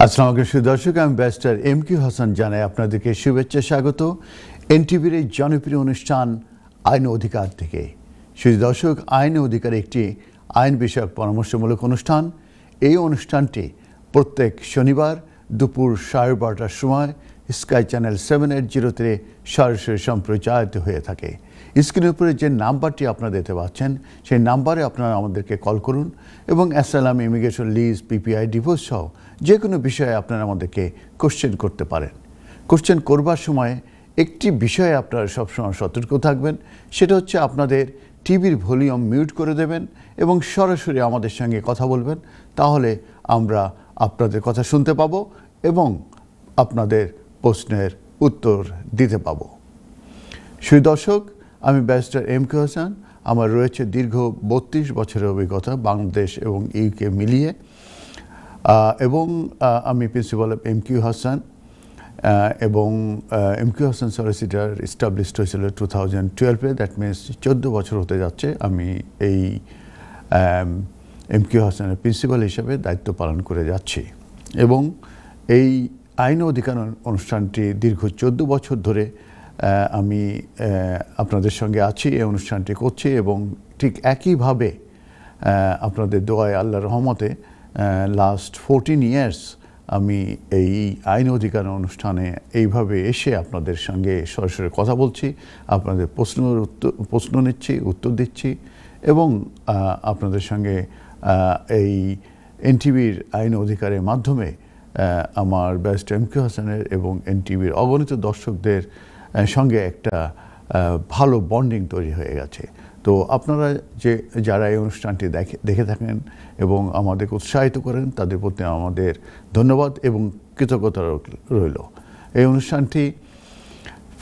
আসসালামু আলাইকুম দর্শক, আমি ব্যারিস্টার এম.কিউ হাসান জানাই আপনাদেরকে শুভেচ্ছা স্বাগত এনটিভির এই জনপ্রিয় অনুষ্ঠান আইন অধিকার থেকে। দর্শক, আইন অধিকার একটি আইন বিষয়ক পরামর্শমূলক অনুষ্ঠান। এই অনুষ্ঠানটি প্রত্যেক শনিবার দুপুর 12:30টার সময় স্কাই চ্যানেল 780-তে সরাসরি সম্প্রচারিত হয়ে থাকে। স্ক্রিনের উপরে যে নাম্বারটি আপনারা দেখতে পাচ্ছেন সেই নাম্বারে আপনারা আমাদেরকে কল করুন এবং asylum, immigration, lease, PPI, divorce সহ যে কোনো বিষয়ে আপনারা আমাদেরকে কোশ্চেন করতে পারেন। কোশ্চেন করবার সময় একটি বিষয়ে আপনারা সবসময় সতর্ক থাকবেন, সেটা হচ্ছে আপনাদের টিভির ভলিউম মিউট করে দেবেন এবং সরাসরি আমাদের সঙ্গে কথা বলবেন। তাহলে আমরা আপনাদের কথা শুনতে পাবো এবং আপনাদের প্রশ্নের উত্তর দিতে পাবো। দর্শক, আমি ব্যারিস্টার এম.কিউ হাসান। আমার রয়েছে দীর্ঘ 32 বছরের অভিজ্ঞতা বাংলাদেশ এবং ইউকে মিলিয়ে, এবং আমি প্রিন্সিপাল এম.কিউ হাসান এবং এম.কিউ হাসান সলিসিটর এস্টাবলিশড হয়েছিল 2012-এ। দ্যাট মিনস 14 বছর হতে যাচ্ছে আমি এই এম.কিউ হাসানের প্রিন্সিপাল হিসেবে দায়িত্ব পালন করে যাচ্ছি এবং এই আইন অধিকার অনুষ্ঠানটি দীর্ঘ 14 বছর ধরে আমি আপনাদের সঙ্গে আছি, এই অনুষ্ঠানটি করছি এবং ঠিক একইভাবে আপনাদের দোয়ায়, আল্লাহর রহমতে লাস্ট 14 ইয়ার্স আমি এই আইন অধিকার অনুষ্ঠানে এইভাবে এসে আপনাদের সঙ্গে সরাসরি কথা বলছি, আপনাদের প্রশ্ন নিচ্ছি, উত্তর দিচ্ছি এবং আপনাদের সঙ্গে এই এনটিভির আইন অধিকারের মাধ্যমে আমার ব্যারিস্টার এম.কিউ হাসানের এবং এনটিভির অগণিত দর্শকদের সঙ্গে একটা ভালো বন্ডিং তৈরি হয়ে গেছে। তো আপনারা যারা এই অনুষ্ঠানটি দেখে থাকেন এবং আমাদেরকে উৎসাহিত করেন, তাদের প্রতি আমাদের ধন্যবাদ এবং কৃতজ্ঞতা রইল। এই অনুষ্ঠানটি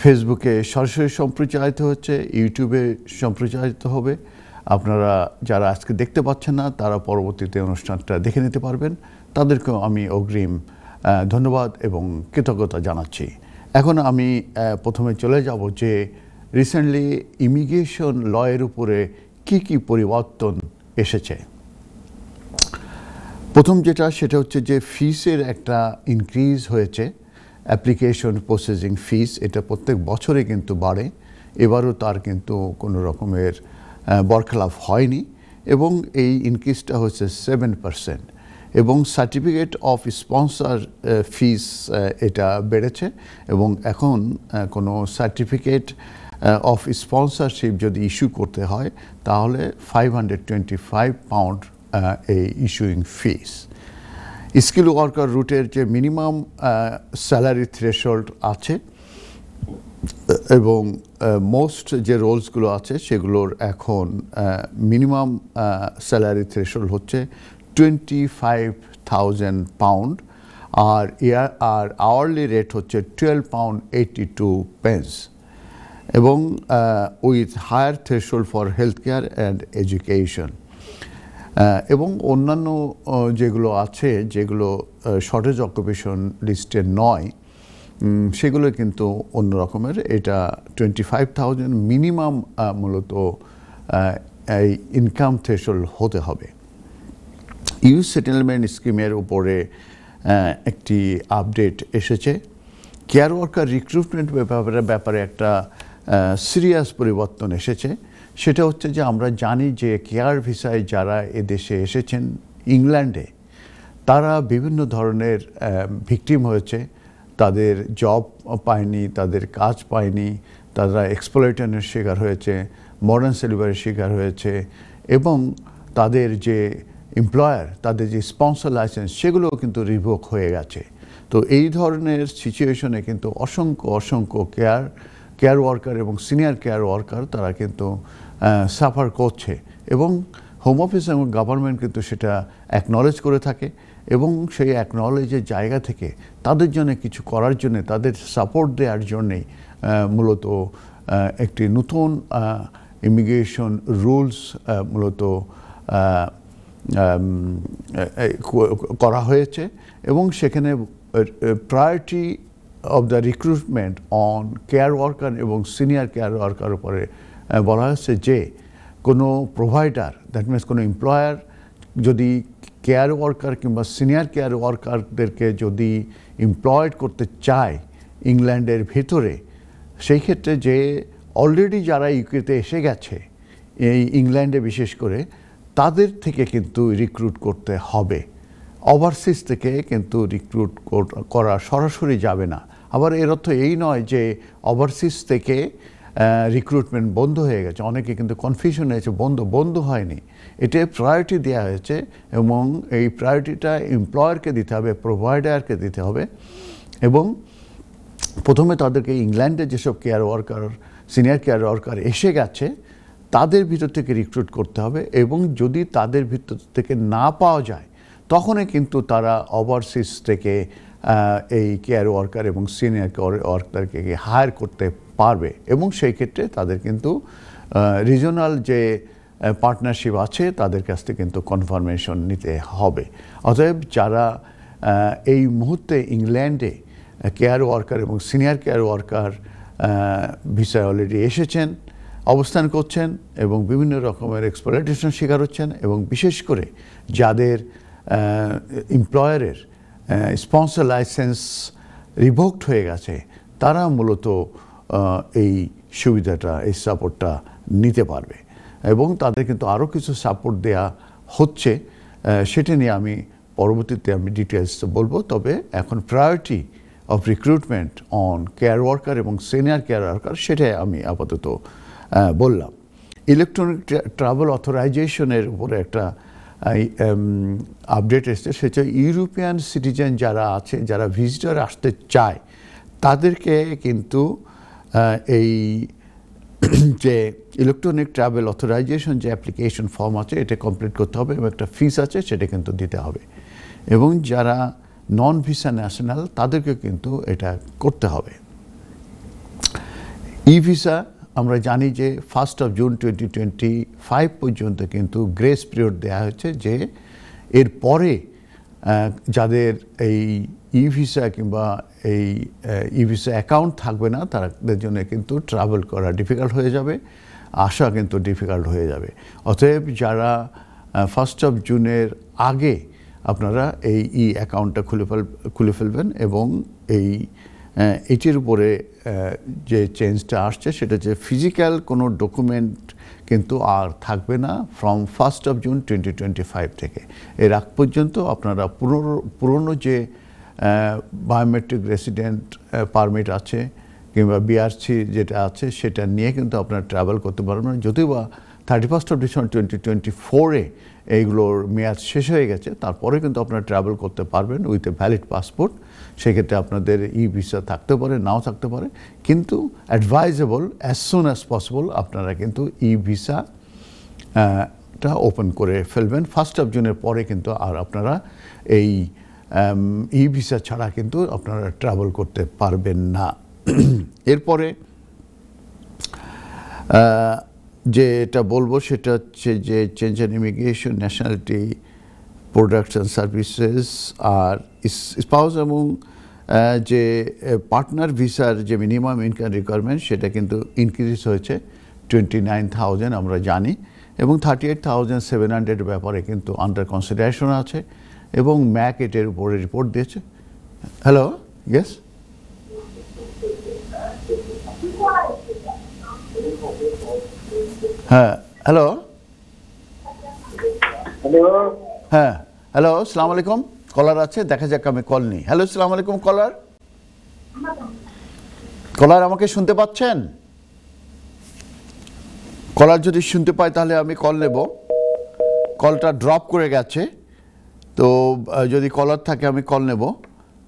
ফেসবুকে সরাসরি সম্প্রচারিত হচ্ছে, ইউটিউবে সম্প্রচারিত হবে। আপনারা যারা আজকে দেখতে পাচ্ছেন না, তারা পরবর্তীতে অনুষ্ঠানটা দেখে নিতে পারবেন। তাদেরকেও আমি অগ্রিম ধন্যবাদ এবং কৃতজ্ঞতা জানাচ্ছি। এখন আমি প্রথমে চলে যাব যে রিসেন্টলি ইমিগ্রেশন লয়ের উপরে কি পরিবর্তন এসেছে। প্রথম সেটা হচ্ছে যে ফিসের একটা ইনক্রিজ হয়েছে, অ্যাপ্লিকেশন প্রসেসিং ফিস। এটা প্রত্যেক বছরে কিন্তু বাড়ে, এবারও তার কিন্তু কোনো রকমের বরখেলাপ হয়নি এবং এই ইনক্রিজটা হচ্ছে 7%। এবং সার্টিফিকেট অফ স্পন্সর ফিস এটা বেড়েছে এবং এখন কোনো সার্টিফিকেট অফ স্পন্সরশিপ যদি ইস্যু করতে হয় তাহলে £525 এই ইস্যুইং ফিস। স্কিল ওয়ার্কার রুটের যে মিনিমাম স্যালারি থ্রেশহোল্ড আছে এবং মোস্ট যে রোলসগুলো আছে সেগুলোর এখন মিনিমাম স্যালারি থ্রেশহোল্ড হচ্ছে £25,000 আর আওয়ারলি রেট হচ্ছে £12.82 এবং with higher threshold for health care and education. এবং অন্যান্য যেগুলো আছে, যেগুলো শর্টেজ অকুপেশন লিস্টে নয়, সেগুলো কিন্তু অন্য রকমের। এটা 25,000 মিনিমাম মূলত এই ইনকাম থ্রেশহোল্ড হতে হবে। ইউথ সেটেলমেন্ট স্কিমের উপরে একটি আপডেট এসেছে। কেয়ার ওয়ার্কার রিক্রুটমেন্ট ব্যাপারে একটা সিরিয়াস পরিবর্তন এসেছে। সেটা হচ্ছে যে আমরা জানি যে কেয়ার ভিসায় যারা এদেশে এসেছেন ইংল্যান্ডে, তারা বিভিন্ন ধরনের ভিকটিম হয়েছে। তাদের জব পায়নি, তাদের কাজ পায়নি, তারা এক্সপ্লয়টেশনের শিকার হয়েছে, মডার্ন স্লেভারির শিকার হয়েছে এবং তাদের যে এমপ্লয়ার, তাদের যে স্পন্সর লাইসেন্স, সেগুলোও কিন্তু রিভোক হয়ে গেছে। তো এই ধরনের সিচুয়েশনে কিন্তু অসংখ্য কেয়ার ওয়ার্কার এবং সিনিয়র কেয়ার ওয়ার্কার তারা কিন্তু সাফার করছে এবং হোম অফিস এবং গভর্নমেন্ট কিন্তু সেটা অ্যাকনলেজ করে থাকে এবং সেই অ্যাকনলেজের জায়গা থেকে তাদের জন্য কিছু করার জন্য, তাদের সাপোর্ট দেওয়ার জন্যেই মূলত একটি নতুন ইমিগ্রেশন রুলস মূলত করা হয়েছে এবং সেখানে priority of the recruitment on care worker এবং সিনিয়র কেয়ার ওয়ার্কার উপরে বলা হয়েছে যে কোনো প্রোভাইডার, দ্যাট মিনস কোনো এমপ্লয়ার যদি কেয়ার ওয়ার্কার কিংবা সিনিয়র কেয়ার ওয়ার্কারদেরকে যদি এমপ্লয়েড করতে চায় ইংল্যান্ডের ভেতরে, সেই ক্ষেত্রে যে অলরেডি যারা ইউকেতে এসে গেছে এই ইংল্যান্ডে বিশেষ করে, তাদের থেকে কিন্তু রিক্রুট করতে হবে। ওভারসিজ থেকে কিন্তু রিক্রুট করা সরাসরি যাবে না। আবার এর অর্থ এই নয় যে ওভারসিজ থেকে রিক্রুটমেন্ট বন্ধ হয়ে গেছে। অনেকে কিন্তু কনফিউশন হয়েছে, বন্ধ হয়নি। এটা প্রায়োরিটি দেওয়া হয়েছে এবং এই প্রায়োরিটিটা এমপ্লয়ারকে দিতে হবে, প্রোভাইডারকে দিতে হবে। এবং প্রথমে তাদেরকে ইংল্যান্ডে যেসব care worker, senior care worker এসে গেছে তাদের ভিতর থেকে রিক্রুট করতে হবে। এবং যদি তাদের ভিতর থেকে না পাওয়া যায় তখনই কিন্তু তারা ওভারসিজ থেকে এই কেয়ার ওয়ার্কার এবং সিনিয়র কেয়ার ওয়ার্কারকে হায়ার করতে পারবে। এবং সেই ক্ষেত্রে তাদের কিন্তু রিজনাল যে পার্টনারশিপ আছে তাদের কাছ থেকে কিন্তু কনফার্মেশন নিতে হবে। অতএব যারা এই মুহূর্তে ইংল্যান্ডে কেয়ার ওয়ার্কার এবং সিনিয়র কেয়ার ওয়ার্কার ভিসায় অলরেডি এসেছেন, অবস্থান করছেন এবং বিভিন্ন রকমের এক্সপ্লয়টেশন শিকার হচ্ছেন, এবং বিশেষ করে যাদের এমপ্লয়ারের স্পন্সর লাইসেন্স রিভোকড হয়ে গেছে, তারা মূলত এই সুবিধাটা, এই সাপোর্টটা নিতে পারবে। এবং তাদের কিন্তু আরও কিছু সাপোর্ট দেয়া হচ্ছে, সেটা নিয়ে আমি পরবর্তীতে ডিটেলস বলবো। তবে এখন priority of recruitment on care worker এবং সিনিয়র কেয়ার ওয়ার্কার, সেটাই আমি আপাতত বললাম। ইলেকট্রনিক ট্রাভেল অথরাইজেশনের উপরে একটা আপডেট এসছে, সেটা ইউরোপিয়ান সিটিজেন যারা আছে, যারা ভিজিটর আসতে চায়, তাদেরকে কিন্তু এই যে ইলেকট্রনিক ট্রাভেল অথরাইজেশন যে অ্যাপ্লিকেশন ফর্ম আছে এটা কমপ্লিট করতে হবে এবং একটা ফিস আছে সেটা কিন্তু দিতে হবে। এবং যারা নন ভিসা ন্যাশনাল তাদেরকে কিন্তু এটা করতে হবে। ই ভিসা আমরা জানি যে 1 জুন 2025 পর্যন্ত কিন্তু গ্রেস পিরিয়ড দেওয়া হচ্ছে, যে এরপরে যাদের এই ই ভিসা কিংবা এই ই ভিসা অ্যাকাউন্ট থাকবে না, তাদের জন্য কিন্তু ট্রাভেল করা ডিফিকাল্ট হয়ে যাবে, আসা কিন্তু ডিফিকাল্ট হয়ে যাবে। অতএব যারা 1 জুনের আগে আপনারা এই ই অ্যাকাউন্টটা খুলে ফেলবেন এবং এটির উপরে যে চেঞ্জটা আসছে সেটা যে ফিজিক্যাল কোনো ডকুমেন্ট কিন্তু আর থাকবে না ফ্রম 1 জুন 2025 থেকে। এর আগ পর্যন্ত আপনারা পুরনো যে বায়োমেট্রিক রেসিডেন্ট পারমিট আছে কিংবা বিআরসি যেটা আছে সেটা নিয়ে কিন্তু আপনারা ট্রাভেল করতে পারবেন। যদিও বা 31 ডিসেম্বর 2024-এ এইগুলোর মেয়াদ শেষ হয়ে গেছে, তারপরে কিন্তু আপনারা ট্রাভেল করতে পারবেন উইথ এ ভ্যালিড পাসপোর্ট। সেক্ষেত্রে আপনাদের ই ভিসা থাকতে পারে, নাও থাকতে পারে, কিন্তু advisable as soon as possible আপনারা কিন্তু ই ভিসাটা ওপেন করে ফেলবেন। 1 জুনের পরে কিন্তু আর আপনারা এই ই ভিসা ছাড়া কিন্তু আপনারা ট্রাভেল করতে পারবেন না। এরপরে যেটা বলবো সেটা হচ্ছে যে change and immigration, nationality, products and services আর স্পাউস এবং যে পার্টনার ভিসার যে মিনিমাম ইনকাম রিকোয়ারমেন্ট সেটা কিন্তু ইনক্রিজ হয়েছে 29,000 আমরা জানি, এবং 38,700 ব্যাপারে কিন্তু আন্ডার কনসিডারেশন আছে এবং ম্যাক এটার উপরে রিপোর্ট দিয়েছে। হ্যালো, ইয়েস, হ্যাঁ, হ্যালো, হ্যাঁ, হ্যালো, আসসালামু আলাইকুম। কলার আছে, দেখা যাক, আমি কল নিই। হ্যালো, আসসালামু আলাইকুম। কলার আমাকে শুনতে পাচ্ছেন? কলার যদি শুনতে পাই তাহলে আমি কল নেব। কলটা ড্রপ করে গেছে, তো যদি কলার থাকে আমি কল নেব,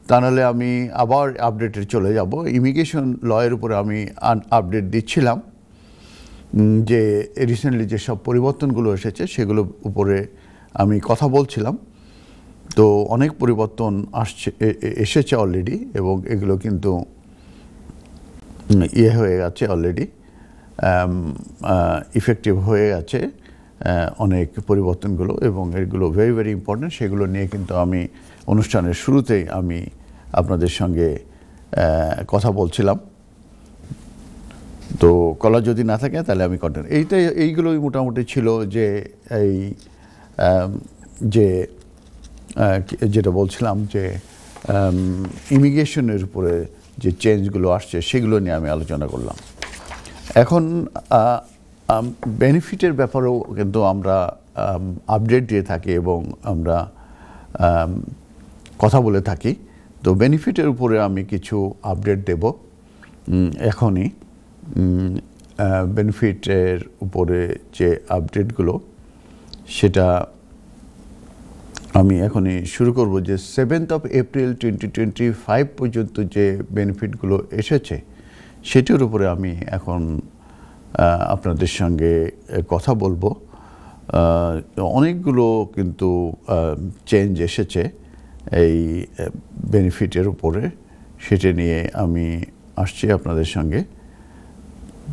তাহলে আমি আবার আপডেটে চলে যাব। ইমিগ্রেশন লয়ের উপরে আমি আপডেট দিচ্ছিলাম যে রিসেন্টলি যেসব পরিবর্তনগুলো এসেছে সেগুলোর উপরে আমি কথা বলছিলাম। তো অনেক পরিবর্তন এসেছে অলরেডি, এবং এগুলো কিন্তু হয়ে গেছে অলরেডি, ইফেক্টিভ হয়ে গেছে অনেক পরিবর্তনগুলো, এবং এগুলো ভেরি ভেরি ইম্পর্টেন্ট। সেগুলো নিয়ে কিন্তু আমি অনুষ্ঠানের শুরুতেই আমি আপনাদের সঙ্গে কথা বলছিলাম। তো কলা যদি না থাকে তাহলে আমি এইগুলোই মোটামুটি ছিল যে এই যে যেটা বলছিলাম যে ইমিগ্রেশনের উপরে যে চেঞ্জগুলো আসছে সেগুলো নিয়ে আমি আলোচনা করলাম। এখন বেনিফিটের ব্যাপারেও কিন্তু আমরা আপডেট দিয়ে থাকি এবং আমরা কথা বলে থাকি। তো বেনিফিটের উপরে আমি কিছু আপডেট দেব এখনই। বেনিফিটের উপরে যে আপডেটগুলো সেটা আমি এখনই শুরু করব। যে 7 এপ্রিল 2025 পর্যন্ত যে বেনিফিটগুলো এসেছে সেটির উপরে আমি এখন আপনাদের সঙ্গে কথা বলবো। অনেকগুলো কিন্তু চেঞ্জ এসেছে এই বেনিফিটের উপরে, সেটা নিয়ে আমি আসছি আপনাদের সঙ্গে।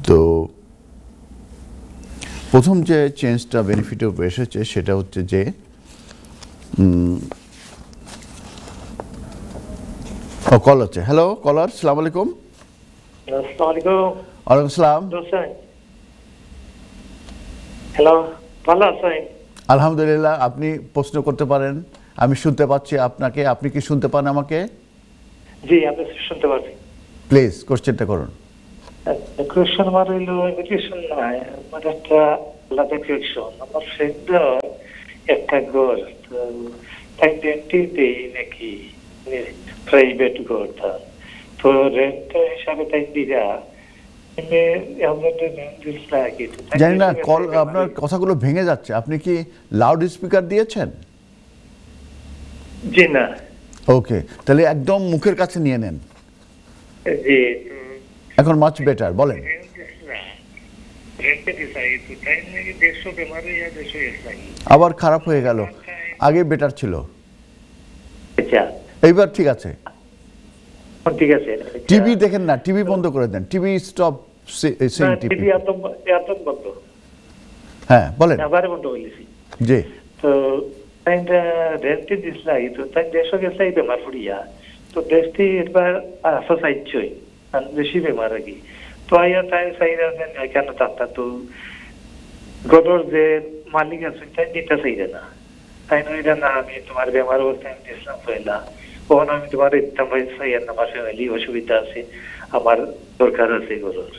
তো প্রথম যে চেঞ্জটা বেনিফিটের উপরে এসেছে সেটা হচ্ছে যে কল আছে। হ্যালো কলার, আসসালামু আলাইকুম। ওয়ালাইকুম আসসালাম। হ্যালো, ভালো আছেন? আলহামদুলিল্লাহ, আপনি প্রশ্ন করতে পারেন। আমি শুনতে পাচ্ছি আপনাকে, আপনি কি শুনতে পান আমাকে? জি, আমি শুনতে পাচ্ছি। প্লিজ কোশ্চেনটা করুন। কোশ্চেন আমার হইলো ইমিগ্রেশন নাই, আমার একটা আলাদা কোশ্চেন। আমার ফ্রেন্ড একটা ঘর তাই রেন্টে দেই নাকি, প্রাইভেট ঘর, তো রেন্ট হিসাবে তাই দিরা জানি না, কল আপনার কথাগুলো ভেঙে যাচ্ছে। আপনি কি লাউড স্পিকার দিয়েছেন? জি না। ওকে, তাহলে একদম মুখের কাছে নিয়ে নেন। জি, এখন মাচ বেটার, বলেন। আবার খারাপ হয়ে গেল, আগে বেটার ছিল। আচ্ছা, এইবার ঠিক আছে। ঠিক আছে। টিভি দেখেন না, টিভি বন্ধ করে দেন। TV stop saying TV. এত বন্ধ। হ্যাঁ বলেন। আবার বন্ধ হইছে। জি। তো তাইটা রেন্টে দিছলাই, তো তাই দেশে গেছলাই বেমার পড়িয়া, তো দেশটি এবার আসা চাইছই আর বেশি বেমার আর কি। তো আইয়া তাই চাইরা দেন কেন তাতা, তো গদর যে মালিক আছে তাই দিতে চাইরে না। তাই নইরা না, আমি তোমার বেমার অবস্থায় আমি দিছিলাম পয়লা, তখন আমি তোমার ইত্তাম ভাই চাইয়ার না, আমার ফ্যামিলি অসুবিধা আছে, আমার দরকার আছে গদর।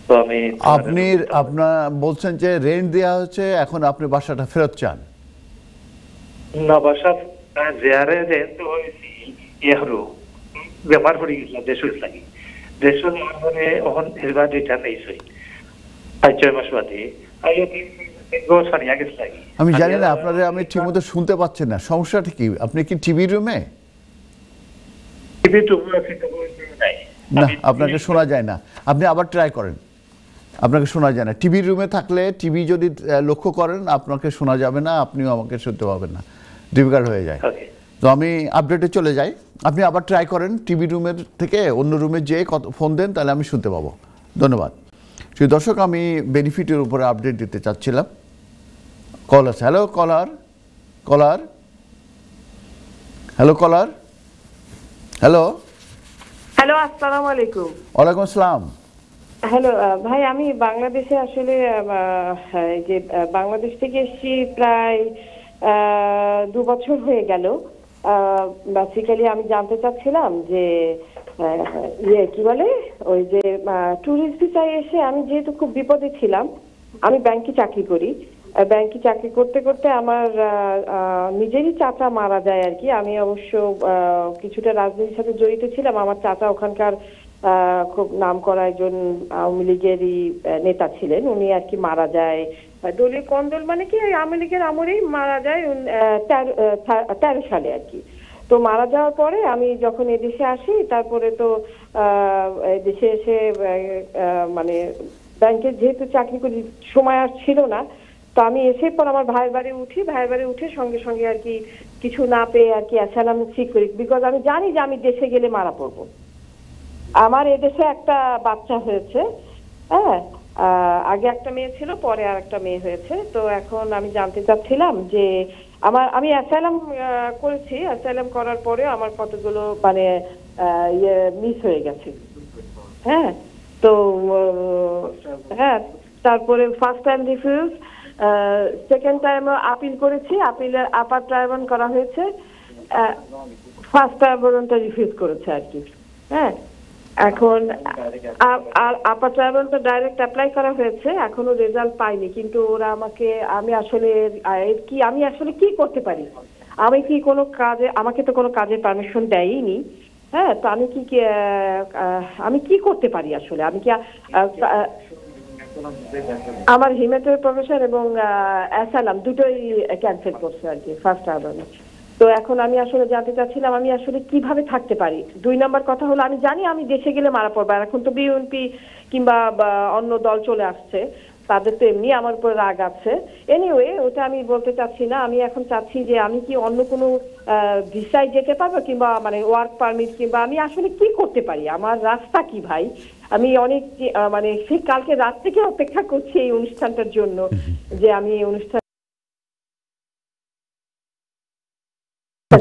তো আমি আপনি আপনার বলছেন যে রেন্ট দেওয়া হচ্ছে, এখন আপনি বাসাটা ফেরত চান না? বাসা যারে রেন্ট হয়েছি ইয়ারও বেমার পড়ে গেছিল দেশের লাগি, দেশের মানে এখন এবার রিটার্ন হয়েছে 5-6 মাস বাদে। আমি জানি না, আপনারা আমি ঠিক মতো শুনতে পাচ্ছেন না। সমস্যাটা কি? আপনি কি টিভি রুমে? না, আপনাকে শোনা যায় না। আপনি আবার ট্রাই করেন, আপনাকে শোনা যায় না। টিভি রুমে থাকলে, টিভি যদি লক্ষ্য করেন, আপনাকে শোনা যাবে না, আপনিও আমাকে শুনতে পাবেন না, ডিফিকাল্ট হয়ে যায়। তো আমি আপডেটে চলে যাই, আপনি আবার ট্রাই করেন। টিভি রুমের থেকে অন্য রুমে যেয়ে ফোন দেন, তাহলে আমি শুনতে পাবো। ধন্যবাদ। সেই দর্শক, আমি বেনিফিটের উপরে আপডেট দিতে চাচ্ছিলাম। কল আছে। হ্যালো কলার, কলার, হ্যালো কলার, হ্যালো। হ্যালো, আসসালামু আলাইকুম। ওয়ালাইকুম আসসালাম। হ্যালো ভাই, আমি বাংলাদেশে আসলে এই যে বাংলাদেশ থেকে এসেছি প্রায় 2 বছর হয়ে গেল। বেসিক্যালি আমি জানতে চাচ্ছিলাম যে কি বলে, ওই যে ট্যুরিস্ট ভিসায় এসে আমি যেহেতু খুব বিপদে ছিলাম, আমি ব্যাংকে চাকরি করি। ব্যাংকে চাকরি করতে করতে আমার নিজেরই চাচা মারা যায় আর কি। আমি অবশ্য কিছুটা রাজনীতির সাথে জড়িত ছিলাম। আমার চাচা ওখানকার খুব নামকরা একজন আওয়ামী লীগেরই নেতা ছিলেন। উনি আর কি মারা যায় দলীয় কন্দল, মানে কি আওয়ামী লীগের আমলেই মারা যায় 13 সালে আর কি। তো মারা যাওয়ার পরে আমি যখন এদেশে আসি, তারপরে তো দেশে এসে মানে ব্যাংকে যেহেতু চাকরি করি, সময় আর ছিল না। তো আমি এসে পর আমার ভাইয়ের বাড়ি উঠি, ভাইয়ের বাড়ি উঠে সঙ্গে সঙ্গে আর কি কিছু না পেয়ে আর কি অ্যাসাইলাম সিক করি, বিকজ আমি জানি যে আমি দেশে গেলে মারা পড়বো। আমার এদেশে একটা বাচ্চা হয়েছে, হ্যাঁ, আগে একটা মেয়ে ছিল, পরে আর একটা মেয়ে হয়েছে। তো এখন আমি জানতে চাচ্ছিলাম যে আমি অ্যাসাইলাম করেছি, অ্যাসাইলাম করার পরে আমার কতগুলো মানে মিস হয়ে গেছে। হ্যাঁ, তো হ্যাঁ, তারপরে first time refuse, second time appeal করেছি, আপিলে আপার ট্রাইব্যুনাল করা হয়েছে, ফার্স্ট ট্রাইব্যুনালটা রিফিউজ করেছে আর কি। হ্যাঁ, এখন আপার ট্রাইব্যুনালটা ডাইরেক্ট অ্যাপ্লাই করা হয়েছে, এখনো রেজাল্ট পাইনি, কিন্তু ওরা আমাকে, আমি আসলে কি করতে পারি? আমি কি কোনো কাজে, আমাকে তো কোনো কাজের পারমিশন দেয়নি। হ্যাঁ, তো আমি কি করতে পারি আসলে? আমি কি আমার হিউম্যানিটেরিয়ান প্রফেশন এবং অ্যাসাইলাম দুটোই ক্যান্সেল করছে আর কি ফার্স্ট ট্রাইব্যুনাল। তো এখন আমি আসলে জানতে চাচ্ছিলাম আমি আসলে কিভাবে থাকতে পারি। 2 নম্বর কথা হলো, আমি জানি আমি দেশে গেলে মারা পড়বো, আর এখন তো বিএনপি কিংবা অন্য দল চলে আসছে, তাদের তো এমনি আমার উপর রাগ আছে। এনিওয়ে, ওটা আমি বলতে চাচ্ছি না। আমি এখন চাচ্ছি যে আমি কি অন্য কোনো ভিসায় যেতে পারবো, কিংবা মানে ওয়ার্ক পারমিট, কিংবা আমি আসলে কি করতে পারি? আমার রাস্তা কি ভাই? আমি অনেক মানে সেই কালকে রাত থেকে অপেক্ষা করছি এই অনুষ্ঠানটার জন্য, যে আমি এই অনুষ্ঠান।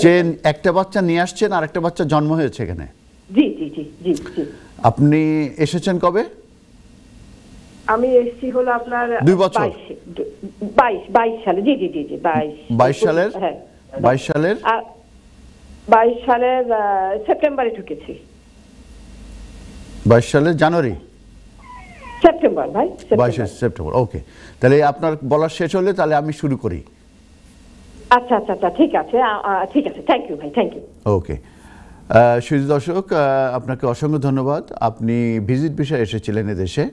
যে একটা বাচ্চা নিয়ে আসছেন আর একটা বাচ্চা জন্ম হয়েছে এখানে। জি জি জি জি জি। আপনি এসেছেন কবে? আমি এসেছি হলো আপনার 2 বছর, 22 সালে। জি জি জি জি 22 সালের। হ্যাঁ, 22 সালের 22 সালের সেপ্টেম্বরে ঢুকেছি। 22 সালের জানুয়ারি, সেপ্টেম্বর ভাই, 22 সেপ্টেম্বর। ওকে, তাহলে আপনার বলা শেষ হলে তাহলে আমি শুরু করি। আচ্ছা আচ্ছা আচ্ছা, ঠিক আছে ঠিক আছে, থ্যাংক ইউ ভাই, থ্যাংক ইউ। ওকে, সুধী দর্শক, আপনাকে অসংখ্য ধন্যবাদ। আপনি ভিজিট ভিসায় এসেছিলেন এদেশে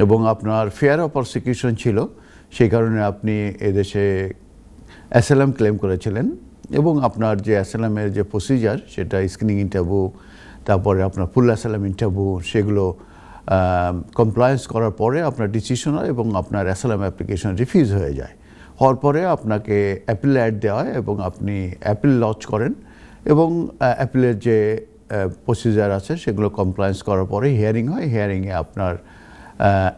এবং আপনার ফেয়ার অফ প্রসিকিউশন ছিল, সেই কারণে আপনি এদেশে অ্যাসাইলাম ক্লেম করেছিলেন এবং আপনার যে অ্যাসাইলামের যে প্রসিজার, সেটা স্ক্রিনিং ইন্টারভিউ, তারপরে আপনার ফুল অ্যাসাইলাম ইন্টারভিউ, সেগুলো কমপ্লায়েন্স করার পরে আপনার ডিসিশন হয় এবং আপনার অ্যাসাইলাম অ্যাপ্লিকেশন রিফিউজ হয়ে যায়। হওয়ার পরে আপনাকে অ্যাপিল অ্যাড দেওয়া হয় এবং আপনি অ্যাপিল লঞ্চ করেন এবং অ্যাপিলের যে প্রসিজার আছে সেগুলো কমপ্লায়েন্স করার পরে হিয়ারিং হয়। হিয়ারিংয়ে আপনার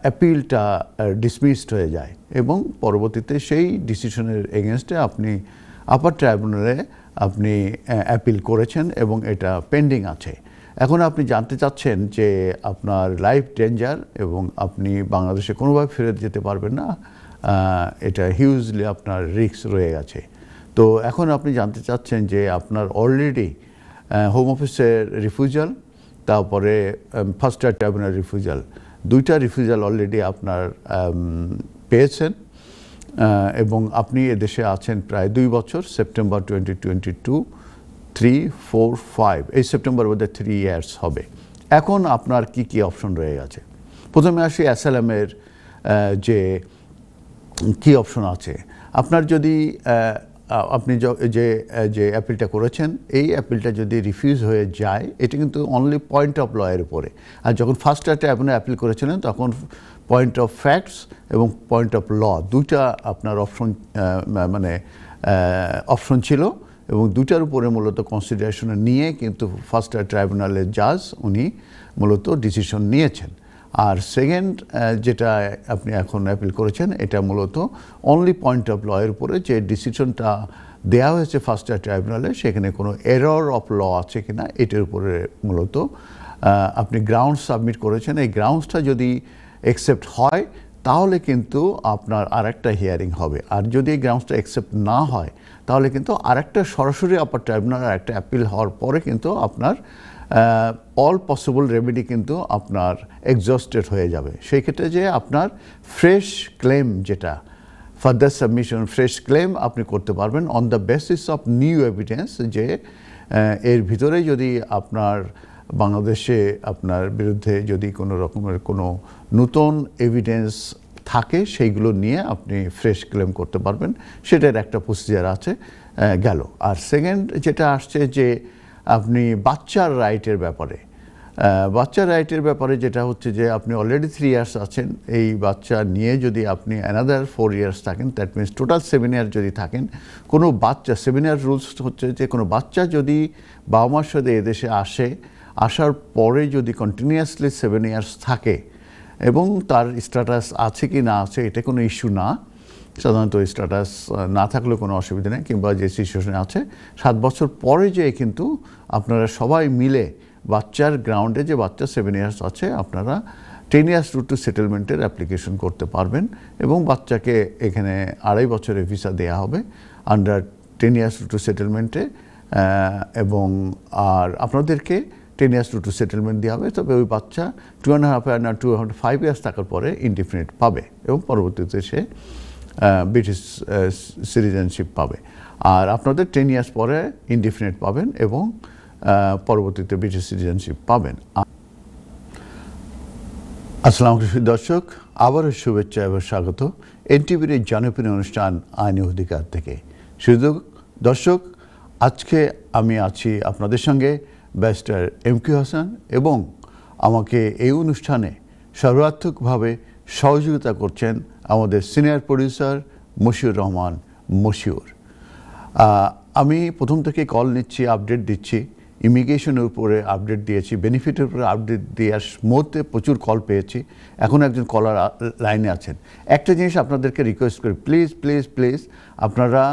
অ্যাপিলটা ডিসমিসড হয়ে যায় এবং পরবর্তীতে সেই ডিসিশনের এগেনস্টে আপনি আপার ট্রাইব্যুনালে আপনি অ্যাপিল করেছেন এবং এটা পেন্ডিং আছে। এখন আপনি জানতে চাচ্ছেন যে আপনার লাইফ ডেঞ্জার এবং আপনি বাংলাদেশে কোনোভাবে ফেরত যেতে পারবেন না, এটা হিউজলি আপনার রিস্ক রয়ে গেছে। তো এখন আপনি জানতে চাচ্ছেন যে আপনার অলরেডি হোম অফিসের রিফিউজাল, তারপরে ফার্স্ট ট্রাইব্যুনাল রিফিউজাল, 2টা রিফিউজাল অলরেডি আপনার পেয়েছেন এবং আপনি এদেশে আছেন প্রায় 2 বছর, সেপ্টেম্বর 2022, 3, 4, 5, এই সেপ্টেম্বর বোধহয় 3 ইয়ার্স হবে। এখন আপনার কি কি অপশন রয়ে গেছে? প্রথমে আসি অ্যাসাইলামের যে কি অপশন আছে। আপনার যদি আপনি যে অ্যাপিলটা করেছেন, এই অ্যাপিলটা যদি রিফিউজ হয়ে যায়, এটা কিন্তু অনলি পয়েন্ট অফ ল-এর উপরে। আর যখন ফার্স্ট আপনি অ্যাপিল করেছিলেন তখন পয়েন্ট অফ ফ্যাক্টস এবং পয়েন্ট অফ ল, 2টা আপনার অপশন ছিল এবং 2টার উপরে মূলত কনসিডারেশনে নিয়ে কিন্তু ফার্স্ট ট্রাইব্যুনালের জাজ উনি মূলত ডিসিশন নিয়েছেন। আর সেকেন্ড যেটা আপনি এখন অ্যাপিল করেছেন, এটা মূলত অনলি পয়েন্ট অফ ল-এর উপরে, যে ডিসিশনটা দেওয়া হয়েছে ফার্স্ট ট্রাইব্যুনালে সেখানে কোনো এরর অফ ল আছে কিনা এটার উপরে মূলত আপনি গ্রাউন্ডস সাবমিট করেছেন। এই গ্রাউন্ডসটা যদি অ্যাকসেপ্ট হয় তাহলে কিন্তু আপনার আরেকটা হিয়ারিং হবে, আর যদি এই গ্রাউন্ডসটা অ্যাকসেপ্ট না হয় তাহলে কিন্তু আরেকটা সরাসরি আপার ট্রাইব্যুনাল একটা অ্যাপিল হওয়ার পরে কিন্তু আপনার অল পসিবল রেমেডি কিন্তু আপনার এক্সস্টেড হয়ে যাবে। সেই ক্ষেত্রে যে আপনার ফ্রেশ ক্লেম, যেটা ফার্দার সাবমিশন ফ্রেশ ক্লেম আপনি করতে পারবেন on the basis of new evidence, যে এর ভিতরে যদি আপনার বাংলাদেশে আপনার বিরুদ্ধে যদি কোনো রকমের কোনো নতুন এভিডেন্স থাকে সেইগুলো নিয়ে আপনি ফ্রেশ ক্লেম করতে পারবেন, সেটার একটা প্রসিজার আছে গেল। আর সেকেন্ড যেটা আসছে যে আপনি বাচ্চার রাইটের ব্যাপারে যেটা হচ্ছে যে আপনি অলরেডি 3 ইয়ার্স আছেন, এই বাচ্চা নিয়ে যদি আপনি অ্যানাদার 4 ইয়ার্স থাকেন, দ্যাট মিনস টোটাল 7 ইয়ার যদি থাকেন, কোনো বাচ্চা 7 ইয়ার রুলস হচ্ছে যে কোনো বাচ্চা যদি বাবা মার সাথে এদেশে আসার পরে যদি কন্টিনিউয়াসলি 7 ইয়ার্স থাকে এবং তার স্ট্যাটাস আছে কি না আছে এটা কোনো ইস্যু না, সাধারণত স্ট্যাটাস না থাকলেও কোনো অসুবিধা নেই, কিংবা যে সিচুয়েশনে আছে 7 বছর পরে যে কিন্তু আপনারা সবাই মিলে বাচ্চার গ্রাউন্ডে যে বাচ্চা 7 ইয়ার্স আছে আপনারা 10 ইয়ার্স রুট টু সেটেলমেন্টের অ্যাপ্লিকেশন করতে পারবেন এবং বাচ্চাকে এখানে 2.5 বছরের ভিসা দেওয়া হবে আন্ডার 10 ইয়ার্স রুট টু সেটেলমেন্টে, এবং আর আপনাদেরকে 10 ইয়ার্স রুট টু সেটেলমেন্ট দেওয়া হবে, তবে ওই বাচ্চা 2.5 টু 5 ইয়ার্স থাকার পরে ইনডিফিনিট পাবে এবং পরবর্তীতে সে ব্রিটিশ সিটিজেনশিপ পাবে। আর আপনাদের 10 ইয়ার্স পরে ইনডিফিনিট পাবেন এবং পরবর্তীতে ব্রিটিশ সিটিজেনশিপ পাবেন। আসসালামু আলাইকুম দর্শক, আবারও শুভেচ্ছা এবং স্বাগত এনটিভির এই জনপ্রিয় অনুষ্ঠান আইনি অধিকার থেকে। শুধু দর্শক, আজকে আমি আছি আপনাদের সঙ্গে ব্যারিস্টার এম কিউ হাসান এবং আমাকে এই অনুষ্ঠানে সর্বাত্মকভাবে সহযোগিতা করছেন আমাদের সিনিয়র প্রডিউসার মশিউর রহমান মশিউর। আমি প্রথম থেকে কল নিচ্ছি, আপডেট দিচ্ছি, ইমিগ্রেশনের উপরে আপডেট দিয়েছি, বেনিফিটের উপরে আপডেট দেওয়ার মধ্যে প্রচুর কল পেয়েছি। এখন একজন কলার লাইনে আছেন। একটা জিনিস আপনাদেরকে রিকোয়েস্ট করি, প্লিজ প্লিজ প্লিজ আপনারা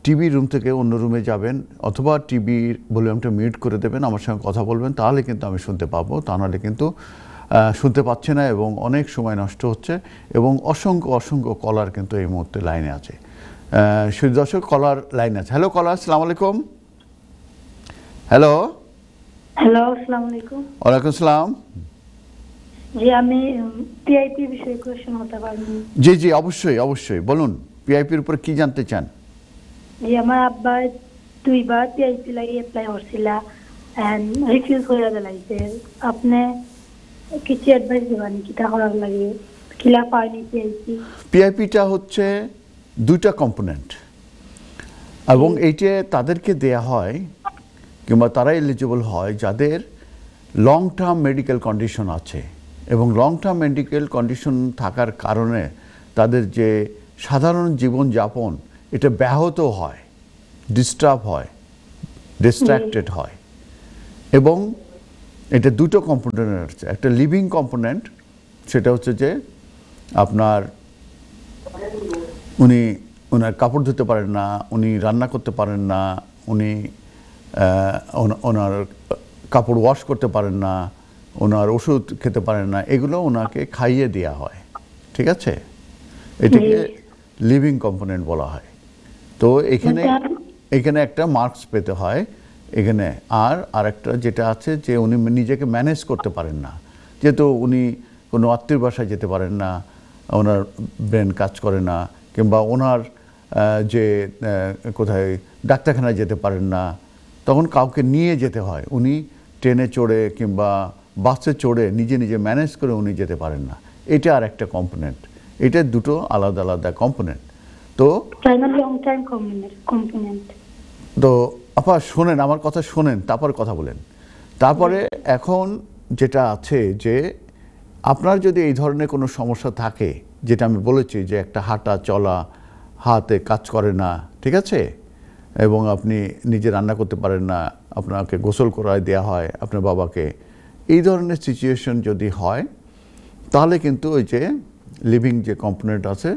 টিভি রুম থেকে অন্য রুমে যাবেন অথবা টিভির ভলিউমটা মিউট করে দেবেন, আমার সঙ্গে কথা বলবেন, তাহলে কিন্তু আমি শুনতে পাবো, তা নাহলে কিন্তু শুনতে পাচ্ছি না এবং অনেক সময় নষ্ট হচ্ছে এবং অসংখ্য অসংখ্য কলার কিন্তু এই মুহূর্তে লাইনে আছে। শুধু দর্শক, কলার লাইনে আছে। হ্যালো কলার, আসসালামু আলাইকুম। হ্যালো হ্যালো, আসসালামু আলাইকুম। ওয়ালাইকুম সালাম। জি, আমি পিআইপি বিষয়ে কোশ্চেন হতে পারবো? জি জি, অবশ্যই অবশ্যই, বলুন পিআইপির উপরে কি জানতে চান? জি, আমার আব্বা 2বার পিআইপি লাগি অ্যাপ্লাই করছিল এন্ড রিফিউজ হয়ে গেলাইছে। আপনি কিছু অ্যাডভাইস দিবেন কিটা করার লাগে, কিলা পাইনি পিআইপি? পিআইপিটা হচ্ছে দুইটা কম্পোনেন্ট এবং এইটা তাদেরকে দেয়া হয় কিংবা তারা এলিজিবল হয় যাদের লং টার্ম মেডিকেল কন্ডিশন আছে এবং লং টার্ম মেডিকেল কন্ডিশন থাকার কারণে তাদের যে সাধারণ জীবনযাপন এটা ব্যাহত হয়, ডিস্টার্ব হয়, ডিস্ট্র্যাক্টেড হয়। এবং এটা দুটো কম্পোনেন্ট আছে, একটা লিভিং কম্পোনেন্ট, সেটা হচ্ছে যে আপনার ওনার কাপড় ধুতে পারেন না, উনি রান্না করতে পারেন না, উনি ওনার কাপড় ওয়াশ করতে পারেন না, ওনার ওষুধ খেতে পারেন না, এগুলো ওনাকে খাইয়ে দেওয়া হয়, ঠিক আছে? এটাকে লিভিং কম্পোনেন্ট বলা হয়। তো এখানে একটা মার্কস পেতে হয় এখানে। আর আরেকটা যেটা আছে যে উনি নিজেকে ম্যানেজ করতে পারেন না, যেহেতু উনি কোনো আত্মীয় বাসায় যেতে পারেন না, ওনার ব্রেন কাজ করে না, কিংবা ওনার যে কোথায় ডাক্তারখানায় যেতে পারেন না, তখন কাউকে নিয়ে যেতে হয়। উনি ট্রেনে চড়ে কিংবা বাসে চড়ে নিজে নিজে ম্যানেজ করে উনি যেতে পারেন না। এটা আর একটা কম্পোনেন্ট, এটা দুটো আলাদা আলাদা কম্পোনেন্ট। তো আপা শোনেন, আমার কথা শোনেন, তারপর কথা বলেন। তারপরে এখন যেটা আছে যে আপনার যদি এই ধরনের কোনো সমস্যা থাকে, যেটা আমি বলেছি যে একটা হাঁটা চলা, হাতে কাজ করে না, ঠিক আছে, এবং আপনি নিজে রান্না করতে পারেন না, আপনাকে গোসল করায় দেওয়া হয় আপনার বাবাকে, এই ধরনের সিচুয়েশন যদি হয় তাহলে কিন্তু ওই যে লিভিং যে কম্পোনেন্ট আছে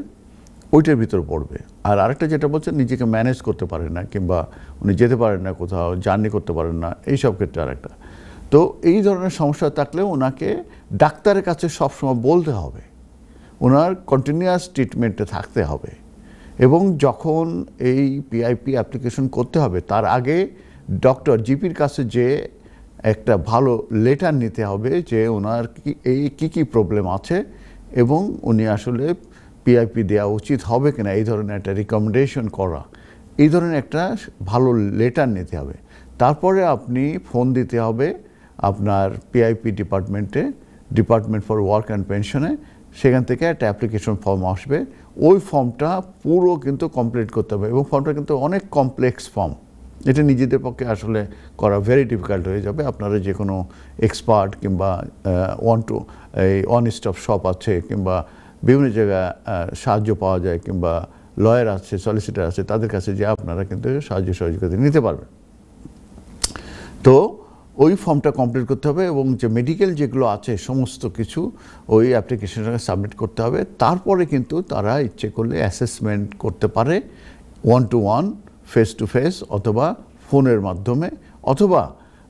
ওইটার ভিতর পড়বে। আর আরেকটা যেটা বলছেন নিজেকে ম্যানেজ করতে পারেন না কিংবা উনি যেতে পারেন না, কোথাও জার্নি করতে পারেন না, এইসব ক্ষেত্রে আরেকটা। তো এই ধরনের সমস্যা থাকলে ওনাকে ডাক্তারের কাছে সবসময় বলতে হবে, ওনার কন্টিনিউয়াস ট্রিটমেন্টে থাকতে হবে। এবং যখন এই পিআইপি অ্যাপ্লিকেশন করতে হবে তার আগে ডক্টর জিপির কাছে যে একটা ভালো লেটার নিতে হবে যে ওনার কী প্রবলেম আছে এবং উনি আসলে পিআইপি দেওয়া উচিত হবে কিনা, এই ধরনের একটা রিকমেন্ডেশন করা, এই ধরনের একটা ভালো লেটার নিতে হবে। তারপরে আপনি ফোন দিতে হবে আপনার PIP department for work and পেনশনে, সেখান থেকে একটা অ্যাপ্লিকেশন ফর্ম আসবে। ওই ফর্মটা পুরো কিন্তু কমপ্লিট করতে হবে এবং ফর্মটা কিন্তু অনেক কমপ্লেক্স ফর্ম, এটা নিজেদের পক্ষে আসলে করা ভেরি ডিফিকাল্ট হয়ে যাবে। আপনারা যে কোনো এক্সপার্ট কিংবা ওয়ান স্টপ শপ আছে কিংবা বিভিন্ন জায়গায় সাহায্য পাওয়া যায় কিংবা লয়ার আছে, সলিসিটার আছে, তাদের কাছে যে আপনারা কিন্তু সাহায্য সহযোগিতা নিতে পারবেন। তো ওই ফর্মটা কমপ্লিট করতে হবে এবং যে মেডিকেল যেগুলো আছে সমস্ত কিছু ওই অ্যাপ্লিকেশনটাকে সাবমিট করতে হবে। তারপরে কিন্তু তারা ইচ্ছে করলে অ্যাসেসমেন্ট করতে পারে, 1-to-1, ফেস টু ফেস, অথবা ফোনের মাধ্যমে, অথবা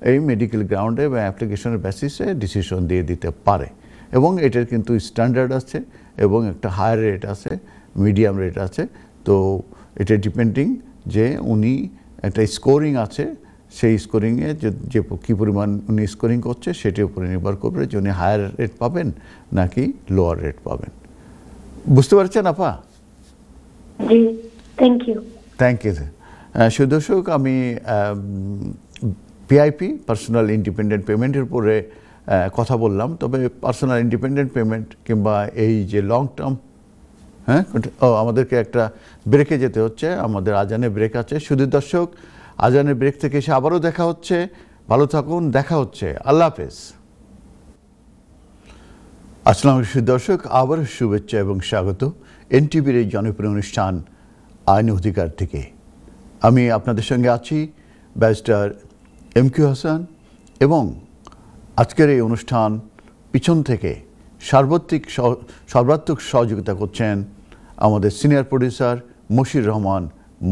এই মেডিকেল গ্রাউন্ডে বা অ্যাপ্লিকেশনের বেসিসে ডিসিশন দিয়ে দিতে পারে। এবং এটার কিন্তু স্ট্যান্ডার্ড আছে এবং একটা হায়ার রেট আছে, মিডিয়াম রেট আছে। তো এটা ডিপেন্ডিং যে উনি একটা স্কোরিং আছে, সেই স্কোরিংয়ে যে কী পরিমাণ উনি স্কোরিং করছে সেটির উপরে নির্ভর করবে যে উনি হায়ার রেট পাবেন নাকি লোয়ার রেট পাবেন। বুঝতে পারছেন আপা? জি, থ্যাংক ইউ। Thank you. সুদর্শক, আমি পিআইপি পার্সোনাল ইন্ডিপেন্ডেন্ট পেমেন্টের উপরে কথা বললাম। তবে পার্সোনাল ইন্ডিপেন্ডেন্ট পেমেন্ট কিংবা এই যে লং টার্ম, আমাদেরকে একটা ব্রেকে যেতে হচ্ছে, আমাদের আজানে ব্রেক আছে। শুধু দর্শক, আজানের ব্রেক থেকে এসে আবারও দেখা হচ্ছে। ভালো থাকুন, দেখা হচ্ছে, আল্লাহ হাফেজ। আসসালামু আলাইকুম দর্শক, আবারও শুভেচ্ছা এবং স্বাগত এনটিভির এই জনপ্রিয় অনুষ্ঠান আইন অধিকার থেকে। আমি আপনাদের সঙ্গে আছি ব্যারিস্টার MQ হাসান, এবং আজকের এই অনুষ্ঠান পিছন থেকে সর্বাত্মক সহযোগিতা করছেন আমাদের সিনিয়র প্রডিউসার মশিউর রহমান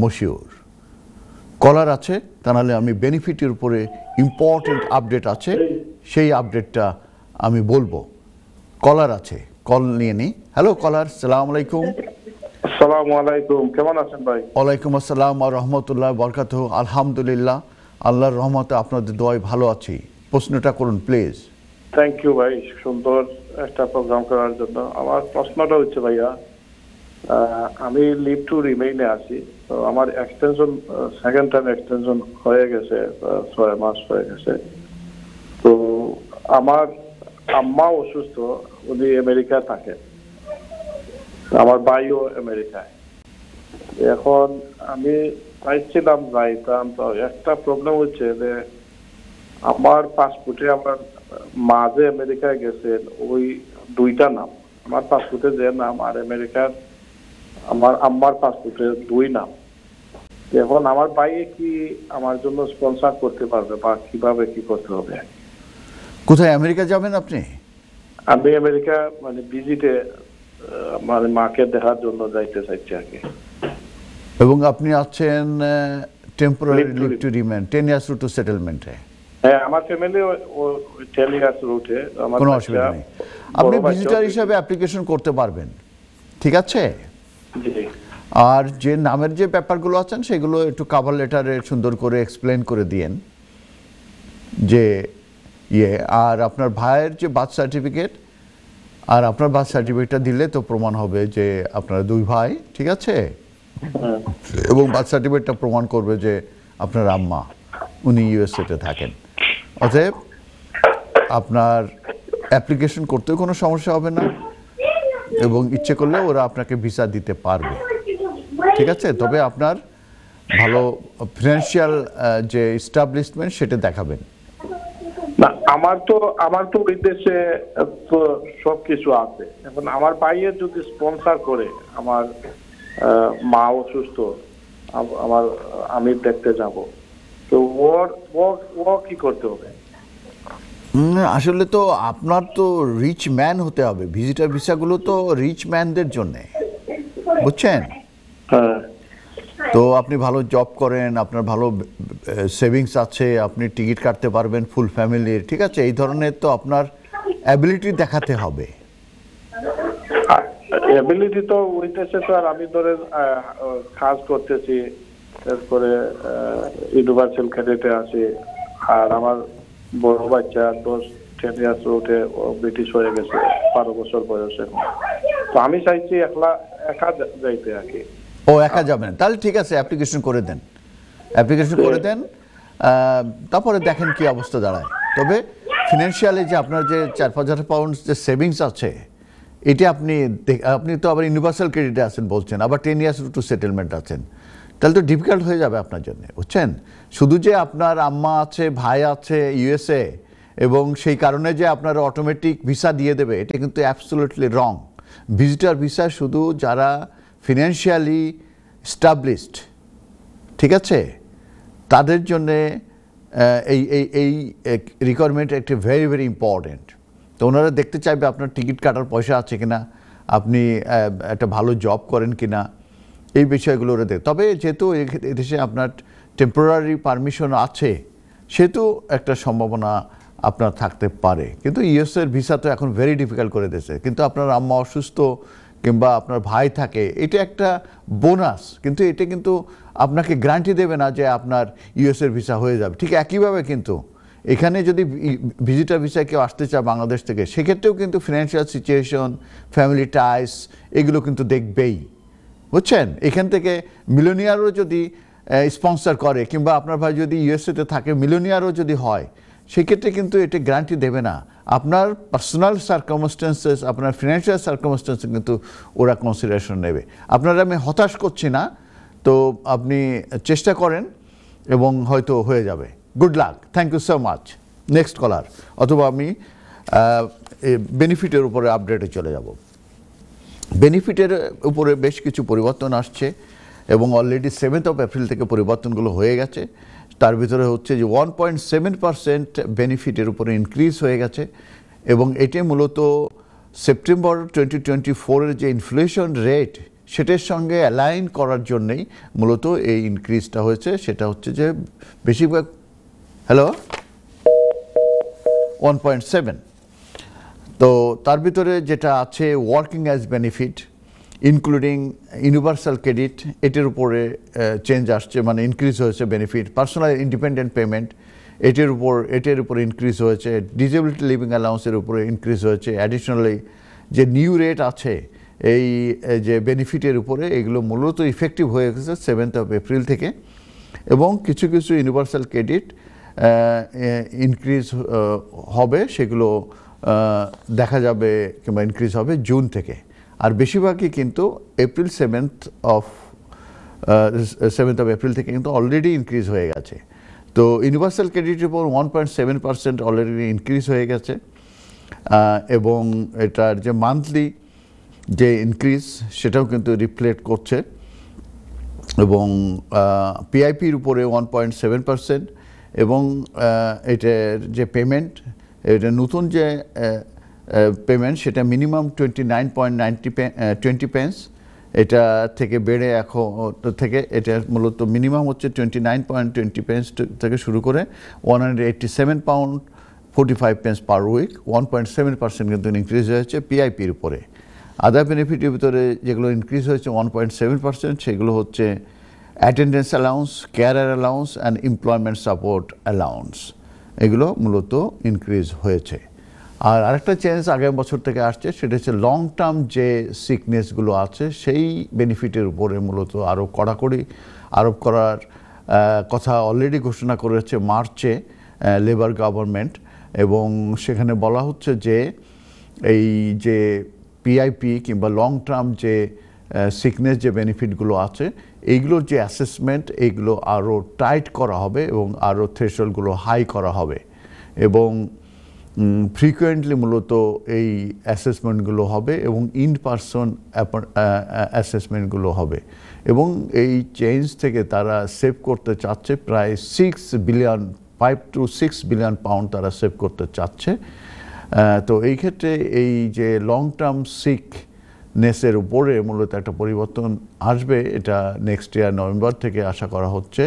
মশিউর। কলার আছে, তা নাহলে আমি বেনিফিটের উপরে ইম্পর্টেন্ট আপডেট আছে, সেই আপডেটটা আমি বলবো। কলার আছে, কল নিয়ে নিই। হ্যালো কলার, সালাম আলাইকুম। আসসালামু আলাইকুম, কেমন আছেন ভাই? ওয়ালাইকুম আসসালাম ওয়া রাহমাতুল্লাহি ওয়া বারাকাতুহু। আলহামদুলিল্লাহ, আল্লাহর রহমতে আপনাদের দোয়ায় ভালো আছি। প্রশ্নটা করুন প্লিজ। থ্যাংক ইউ ভাই, সুন্দর একটা প্রোগ্রাম করার জন্য। আমার প্রশ্নটা হচ্ছে ভাইয়া, আমি লিভ টু রিমেইনে আছি। তো আমার এক্সটেনশন, সেকেন্ড টাইম এক্সটেনশন হয়ে গেছে, 6 মাস হয়ে গেছে। তো আমার আম্মা অসুস্থ, উনি আমেরিকায় থাকেন, আমার ভাইও আমেরিকায়। এখন আমি চাইছিলাম যাইতাম, তো একটা প্রবলেম হচ্ছে যে আমার পাসপোর্টে আমার মা যে আমেরিকায় গেছেন ওই দুইটা নাম, আমার পাসপোর্টে যে নাম আর আমেরিকার আমার আম্মার পাসপোর্টে 2 নাম। এখন আমার ভাই কি আমার জন্য স্পন্সর করতে পারবে বা কিভাবে কি করতে হবে? কোথায় আমেরিকা যাবেন আপনি? আমি আমেরিকা মানে ভিজিটে মানে মাকে দেখার জন্য যাইতে চাইছি আর কি। এবং আপনি আছেন temporary leave to remain, 10 years route to সেটেলমেন্টে। হ্যাঁ, আমার ফ্যামিলি ও 10 ইয়ার্স রুটে। কোনো অসুবিধা নেই, আপনি ভিজিটার হিসাবে অ্যাপ্লিকেশন করতে পারবেন, ঠিক আছে? জি। আর যে নামের যে ব্যাপারগুলো আছেন সেগুলো একটু কভার লেটারে সুন্দর করে এক্সপ্লেন করে দিয়েন যে আর আপনার ভাইয়ের যে বার্থ সার্টিফিকেট, আর আপনার বার্থ সার্টিফিকেটটা দিলে তো প্রমাণ হবে যে আপনারা 2 ভাই, ঠিক আছে? এবং বার্থ সার্টিফিকেটটা প্রমাণ করবে যে আপনার আম্মা উনি ইউএসএতে থাকেন। অতএব আপনার অ্যাপ্লিকেশন করতেও কোনো সমস্যা হবে না, এবং ইচ্ছে করলে ওরা আপনাকে ভিসা দিতে পারবে, ঠিক আছে? তবে আপনার ভালো ফিনান্সিয়াল যে এস্টাবলিশমেন্ট সেটা দেখাবেন। না, আমার তো বিদেশে তো সবকিছু আছে। এখন আমার ভাইয়ের যদি স্পন্সর করে, আমার মা অসুস্থ, আমার আমি দেখতে যাব, তো ও কি করতে হবে? আসলে তো আপনার তো রিচ ম্যান হতে হবে, ভিজিটার ভিসাগুলো তো রিচ ম্যানদের জন্যে, বুঝছেন? হ্যাঁ। তো আপনি ভালো জব করেন, আপনার ভালো সেভিংস আছে, আপনি টিকিট কাটতে পারবেন ফুল ফ্যামিলির, ঠিক আছে? এই ধরনের তো আপনার অ্যাবিলিটি দেখাতে হবে। অ্যাবিলিটি তো হইতেছে তো, আর আমি ধরে কাজ করতেছি, তারপরে ইউনিভার্সাল ক্রেডিটে আছি, আর আমার বড় বাচ্চা 10 ইয়ার্স রুটে ব্রিটিশ হয়ে গেছে, 12 বছর বয়সে। তো আমি চাইছি একা যাইতে আর কি। ও একা যাবেন, তাহলে ঠিক আছে, অ্যাপ্লিকেশন করে দেন, তারপরে দেখেন কি অবস্থা দাঁড়ায়। তবে ফিনান্সিয়ালি যে আপনার যে 4-5,000 পাউন্ড যে সেভিংস আছে, এটা আপনি তো আবার ইউনিভার্সাল ক্রেডিটে আছেন বলছেন, আবার 10 ইয়ার্স টু সেটেলমেন্ট আছেন, তাহলে তো ডিফিকাল্ট হয়ে যাবে আপনার জন্য, বুঝছেন? শুধু যে আপনার আম্মা আছে, ভাই আছে ইউএসএ, এবং সেই কারণে যে আপনার অটোমেটিক ভিসা দিয়ে দেবে, এটা কিন্তু অ্যাবসলিউটলি রং। ভিজিটার ভিসা শুধু যারা ফিনান্সিয়ালি স্টাবলিশড, ঠিক আছে, তাদের জন্যে এই রিকোয়ারমেন্ট একটি ভেরি ভেরি ইম্পর্টেন্ট। তো ওনারা দেখতে চাইবে আপনার টিকিট কাটার পয়সা আছে কিনা, আপনি একটা ভালো জব করেন কিনা, এই বিষয়গুলো ওরা দেখ। তবে যেহেতু এদেশে আপনার টেম্পোরারি পারমিশন আছে, সেহেতু একটা সম্ভাবনা আপনার থাকতে পারে। কিন্তু ইউএসের ভিসা তো এখন ভেরি ডিফিকাল্ট করে দিয়েছে। কিন্তু আপনার আম্মা অসুস্থ কিংবা আপনার ভাই থাকে, এটা একটা বোনাস, কিন্তু এটা কিন্তু আপনাকে গ্যারান্টি দেবে না যে আপনার ইউএসের ভিসা হয়ে যাবে। ঠিক একইভাবে কিন্তু এখানে যদি ভিজিটার ভিসায় কেউ আসতে চায় বাংলাদেশ থেকে, সেক্ষেত্রেও কিন্তু ফিনান্সিয়াল সিচুয়েশন, ফ্যামিলি টাইস এগুলো কিন্তু দেখবেই, বুঝছেন। এখান থেকে মিলিয়নিয়ারও যদি স্পন্সর করে কিংবা আপনার ভাই যদি ইউএসএতে থাকে মিলিয়নিয়ারও যদি হয়, সেক্ষেত্রে কিন্তু এটা গ্যারান্টি দেবে না। আপনার পার্সোনাল সার্কামস্টেন্সেস, আপনার ফিনান্সিয়াল সার্কামস্টেন্সেস কিন্তু ওরা কনসিডারেশন নেবে। আপনারা আমি হতাশ করছি না, তো আপনি চেষ্টা করেন এবং হয়তো হয়ে যাবে। Good luck, thank you so much. Next caller, অথবা আমি বেনিফিটের উপরে আপডেটে চলে যাব। বেনিফিটের উপরে বেশ কিছু পরিবর্তন আসছে এবং অলরেডি 7 এপ্রিল থেকে পরিবর্তনগুলো হয়ে গেছে। তার ভিতরে হচ্ছে যে 1.7% বেনিফিটের উপরে ইনক্রিজ হয়ে গেছে এবং এটি মূলত সেপ্টেম্বর 2024-এর যে ইনফ্লেশন রেট সেটার সঙ্গে অ্যালাইন করার জন্যেই মূলত এই ইনক্রিজটা হয়েছে। সেটা হচ্ছে যে বেশিরভাগ 1.7। তো তার ভিতরে যেটা আছে working as benefit including universal credit, এটির উপরে চেঞ্জ আসছে, মানে ইনক্রিজ হয়েছে বেনিফিট। পার্সোনাল ইন্ডিপেন্ডেন্ট পেমেন্ট এটির উপর ইনক্রিজ হয়েছে। ডিসেবিলিটি লিভিং অ্যালাউন্সের উপরে ইনক্রিজ হয়েছে। অ্যাডিশনালি যে নিউ রেট আছে এই যে বেনিফিটের উপরে, এগুলো মূলত ইফেক্টিভ হয়ে গেছে 7 এপ্রিল থেকে। এবং কিছু কিছু ইউনিভার্সাল ক্রেডিট ইনক্রিজ হবে, সেগুলো দেখা যাবে কিংবা ইনক্রিজ হবে জুন থেকে। আর বেশিরভাগই কিন্তু এপ্রিল 7 এপ্রিল থেকে কিন্তু অলরেডি ইনক্রিজ হয়ে গেছে। তো ইউনিভার্সাল ক্রেডিটের উপর 1.7% অলরেডি ইনক্রিজ হয়ে গেছে এবং এটার যে মান্থলি যে ইনক্রিজ সেটাও কিন্তু রিফ্লেক্ট করছে। এবং পিআইপির উপরে 1.7% এবং এটার যে পেমেন্ট, এটা নতুন যে পেমেন্ট সেটা মিনিমাম 29.20 পেন্স, এটা থেকে বেড়ে এখন থেকে এটা মূলত মিনিমাম হচ্ছে 29.20 পেন্স থেকে শুরু করে 187 পাউন্ড 45 পেন্স পার উইক। 1.7% কিন্তু ইনক্রিজ হয়েছে পিআইপির উপরে। আদার বেনিফিটের ভিতরে যেগুলো ইনক্রিজ হয়েছে 1.7%, সেগুলো হচ্ছে attendance allowance, career allowance and employment support allowance, এগুলো মূলত ইনক্রিজ হয়েছে। আর আরেকটা চেঞ্জ আগের বছর থেকে আসছে, সেটা হচ্ছে লং টার্ম যে সিকনেসগুলো আছে সেই বেনিফিটের উপরে মূলত আরও কড়াকড়ি আরোপ করার কথা অলরেডি ঘোষণা করেছে মার্চে লেবার গভর্নমেন্ট। এবং সেখানে বলা হচ্ছে যে এই যে পিআইপি কিংবা লং টার্ম যে সিকনেস যে বেনিফিটগুলো আছে এইগুলোর যে অ্যাসেসমেন্ট, এইগুলো আরও টাইট করা হবে এবং আরও থ্রেশহোল্ডগুলো হাই করা হবে এবং ফ্রিকুয়েন্টলি মূলত এই অ্যাসেসমেন্টগুলো হবে এবং ইন পারসন অ্যাসেসমেন্টগুলো হবে। এবং এই চেঞ্জ থেকে তারা সেভ করতে চাচ্ছে প্রায় 5 to 6 বিলিয়ন পাউন্ড তারা সেভ করতে চাচ্ছে। তো এই ক্ষেত্রে এই যে লং টার্ম সিকনেসের উপরে মূলত একটা পরিবর্তন আসবে, এটা নেক্সট ইয়ার নভেম্বর থেকে আশা করা হচ্ছে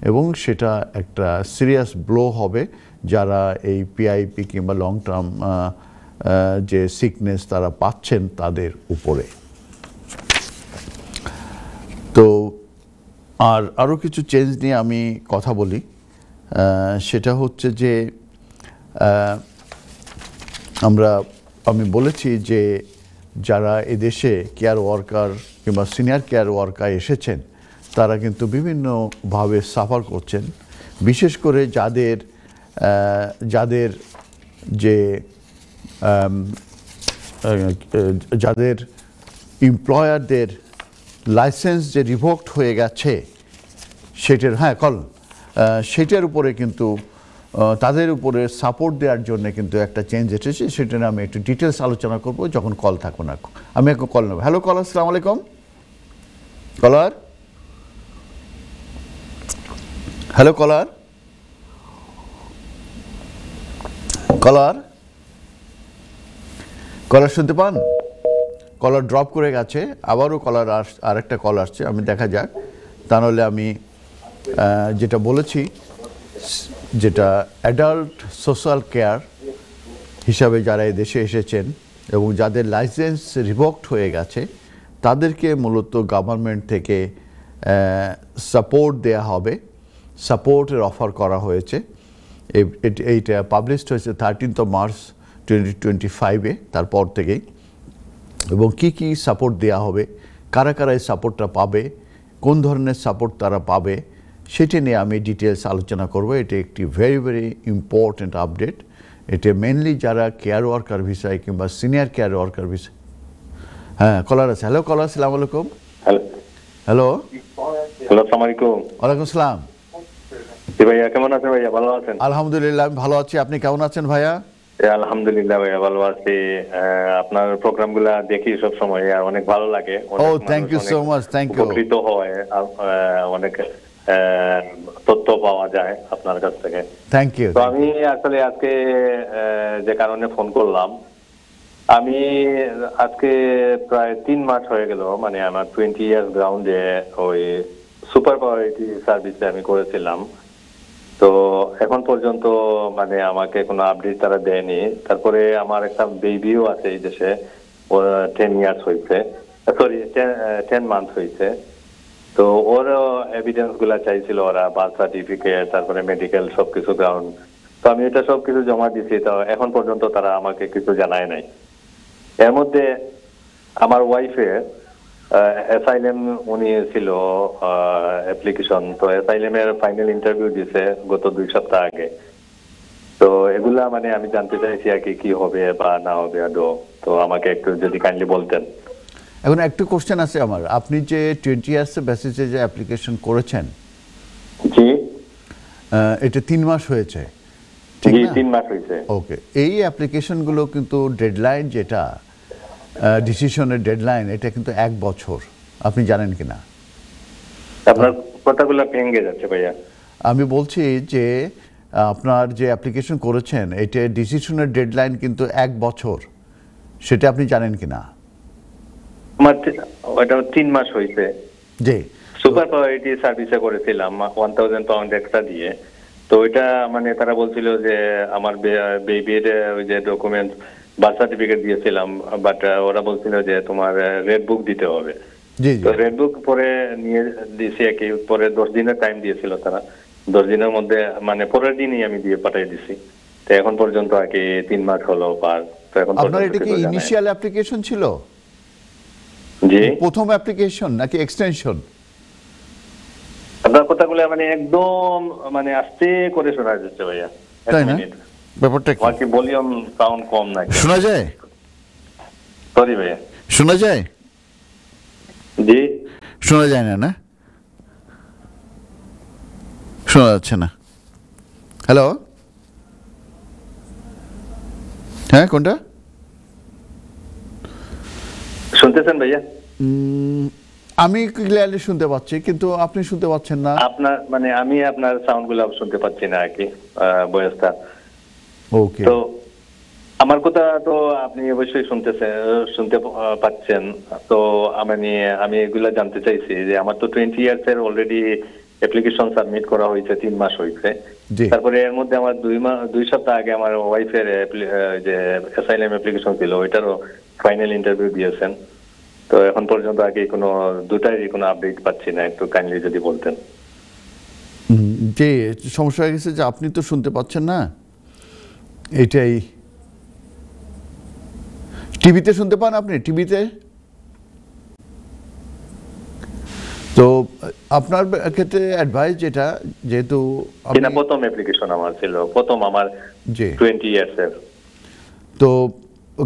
এবং সেটা একটা সিরিয়াস ব্লো হবে যারা এই পিআইপি কিংবা লং টার্ম যে সিকনেস তারা পাচ্ছেন তাদের উপরে। তো আরও কিছু চেঞ্জ নিয়ে আমি কথা বলি। সেটা হচ্ছে যে আমি বলেছি যে যারা এদেশে কেয়ার ওয়ার্কার কিংবা সিনিয়র কেয়ার ওয়ার্কার এসেছেন তারা কিন্তু বিভিন্নভাবে সাফার করছেন, বিশেষ করে যাদের এমপ্লয়ারদের লাইসেন্স যে রিভোকড হয়ে গেছে সেটার উপরে কিন্তু তাদের উপরে সাপোর্ট দেওয়ার জন্য কিন্তু একটা চেঞ্জ এসেছে। সেটা নিয়ে আমি একটু ডিটেলস আলোচনা করব যখন কল থাকবো না। আমি এখন কল নেব। হ্যালো কলার, আসসালামু আলাইকুম। কলার, হ্যালো কলার, কলার কলার শুনতে পান? কলার ড্রপ করে গেছে, আবারও কলার আরেকটা কল আসছে, আমি দেখা যাক। তা নাহলে আমি যেটা বলেছি যেটা অ্যাডাল্ট সোশ্যাল কেয়ার হিসাবে যারা এই দেশে এসেছেন এবং যাদের লাইসেন্স রিভোকড হয়ে গেছে তাদেরকে মূলত গভর্নমেন্ট থেকে সাপোর্ট দেয়া হবে, সাপোর্টের অফার করা হয়েছে। এইটা পাবলিশড হয়েছে 13th March 2025-এ, তারপর থেকেই। এবং কি কি সাপোর্ট দেয়া হবে, কারা কারা এই সাপোর্টটা পাবে, কোন ধরনের সাপোর্ট তারা পাবে, সেটা নিয়ে আমি ডিটেলস আলোচনা করব। এটা একটি ভেরি ভেরি ইম্পর্ট্যান্ট আপডেট। এটা মেনলি যারা কেয়ার ওয়ার্কার ভিসায় কিংবা সিনিয়র কেয়ার ওয়ার্কার ভিসায়। হ্যাঁ, কলার আছে। হ্যালো কলার, আসসালামু আলাইকুম। হ্যালো হ্যালো হ্যালো, আসসালামু আলাইকুম। ওয়ালাইকুম আসসালাম। জি ভাইয়া, কেমন আছেন ভাইয়া? ভালো আছেন? আলহামদুলিল্লাহ, আমি ভালো আছি। আপনি কেমন আছেন ভাইয়া? আলহামদুলিল্লাহ ভাইয়া, ভালো আছি। আপনার প্রোগ্রামগুলা দেখি সব সময়, আর অনেক ভালো লাগে। ও, thank you so much, thank you. উপকৃত হয়, অনেক তথ্য পাওয়া যায় আপনার কাছ থেকে। Thank you. তো আমি আসলে আজকে যে কারণে ফোন করলাম, আমি আজকে প্রায় 3 মাস হয়ে গেল, মানে আমার 20 ইয়ার্স গ্রাউন্ডে ওই সুপার প্রায়োরিটি সার্ভিসে আমি করেছিলাম। তো এখন পর্যন্ত মানে আমাকে কোনো আপডেট তারা দেয়নি। তারপরে আমার একটা বেবিও আছে এই দেশে, ওর 10 ইয়ার্স হয়েছে, সরি 10 মান্থ হয়েছে। তো ওর এভিডেন্স গুলা চাইছিল ওরা, বার্থ সার্টিফিকেট, তারপরে মেডিকেল সবকিছু গ্রাউন্ড। তো আমি এটা সবকিছু জমা দিছি, তো এখন পর্যন্ত তারা আমাকে কিছু জানায় নাই। এর মধ্যে আমার ওয়াইফের অ্যাসাইলেম উনি ছিল অ্যাপ্লিকেশন, তো অ্যাসাইলেমের ফাইনাল ইন্টারভিউ দিছে গত 2 সপ্তাহ আগে। তো এগুলা মানে আমি জানতে চাইছি আর কি হবে বা না হবে আদৌ। তো আমাকে একটু যদি কাইন্ডলি বলতেন। এখন একটু কোশ্চেন আছে আমার। আপনি যে 20 ইয়ার্স বেসিসে যে অ্যাপ্লিকেশন করেছেন, জি এটা 3 মাস হয়েছে, ঠিক জি না? 3 মাস হয়েছে। ওকে, এই অ্যাপ্লিকেশনগুলো কিন্তু ডেডলাইন, যেটা ডিসিশনের ডেডলাইন, এটা কিন্তু 1 বছর। আপনি জানেন কিনা? আপনার কথাগুলো ভেঙে যাচ্ছে ভাইয়া। আমি বলছি যে আপনার যে অ্যাপ্লিকেশন করেছেন, এটা ডিসিশনের ডেডলাইন কিন্তু 1 বছর, সেটা আপনি জানেন কিনা? আমার ওটা 3 মাস হয়েছে। জি, সুপার প্রায়োরিটি সার্ভিসে করেছিলাম 1000 পাউন্ড এক্সট্রা দিয়ে। তো ওইটা মানে তারা বলছিল যে আমার বেবির ওই যে ডকুমেন্ট, বার্থ সার্টিফিকেট দিয়েছিলাম, বাট ওরা বলছিল যে তোমার রেড বুক দিতে হবে। জি তো জি। রেড বুক পরে নিয়ে দিয়েছি আর কি। পরে 10 দিনের টাইম দিয়েছিল তারা। 10 দিনের মধ্যে মানে পরের দিনই আমি দিয়ে পাঠিয়ে দিছি। তো এখন পর্যন্ত আর কি 3 মাস হলো পার। তো এখন আপনার পর্যন্ত এটা কি কিছু জানায় না। ইনিশিয়াল অ্যাপ্লিকেশন ছিল, জি প্রথম অ্যাপ্লিকেশন নাকি এক্সটেনশন? আপনার কথাগুলো মানে একদম মানে আস্তে করে শোনা যাচ্ছে ভাইয়া। তাই না? ব্যাপারটা কি? আমার কি ভলিউম সাউন্ড কম নাকি? শোনা যায়? সরি ভাইয়া। শোনা যায়? জি শোনা যায় না? না, শোনা যাচ্ছে না। হ্যালো, হ্যাঁ, কোনটা? শুনতেছেন ভাইয়া? আমি ক্লিয়ারলি শুনতে পাচ্ছি, কিন্তু আপনি শুনতে পাচ্ছেন না। আপনার মানে আমি আপনার সাউন্ড গুলো শুনতে পাচ্ছি না আর কি, ভয়েসটা। ওকে, তো আমার কথা তো আপনি অবশ্যই শুনতে পাচ্ছেন। তো আমি এগুলা জানতে চাইছি যে আমার তো 20 ইয়ার্স এর অলরেডি অ্যাপ্লিকেশন সাবমিট করা হয়েছে, 3 মাস হয়েছে। তারপরে এর মধ্যে আমার 2 সপ্তাহ আগে আমার ওয়াইফের যে অ্যাসাইলাম অ্যাপ্লিকেশন ছিল, ওইটারও ফাইনাল ইন্টারভিউ দিয়েছেন। তো এখন পর্যন্ত আগে কোনো দুটারই কোনো আপডেট পাচ্ছি না, একটু কাইন্ডলি যদি বলতেন। যে সমস্যা হয়ে গেছে যে আপনি তো শুনতে পাচ্ছেন না, এটাই। টিভিতে শুনতে পান আপনি? টিভিতে তো আপনার ক্ষেত্রে অ্যাডভাইস যেটা, যেহেতু প্রথম অ্যাপ্লিকেশন আমার ছিল, প্রথম আমার 20 ইয়ার্স এর। তো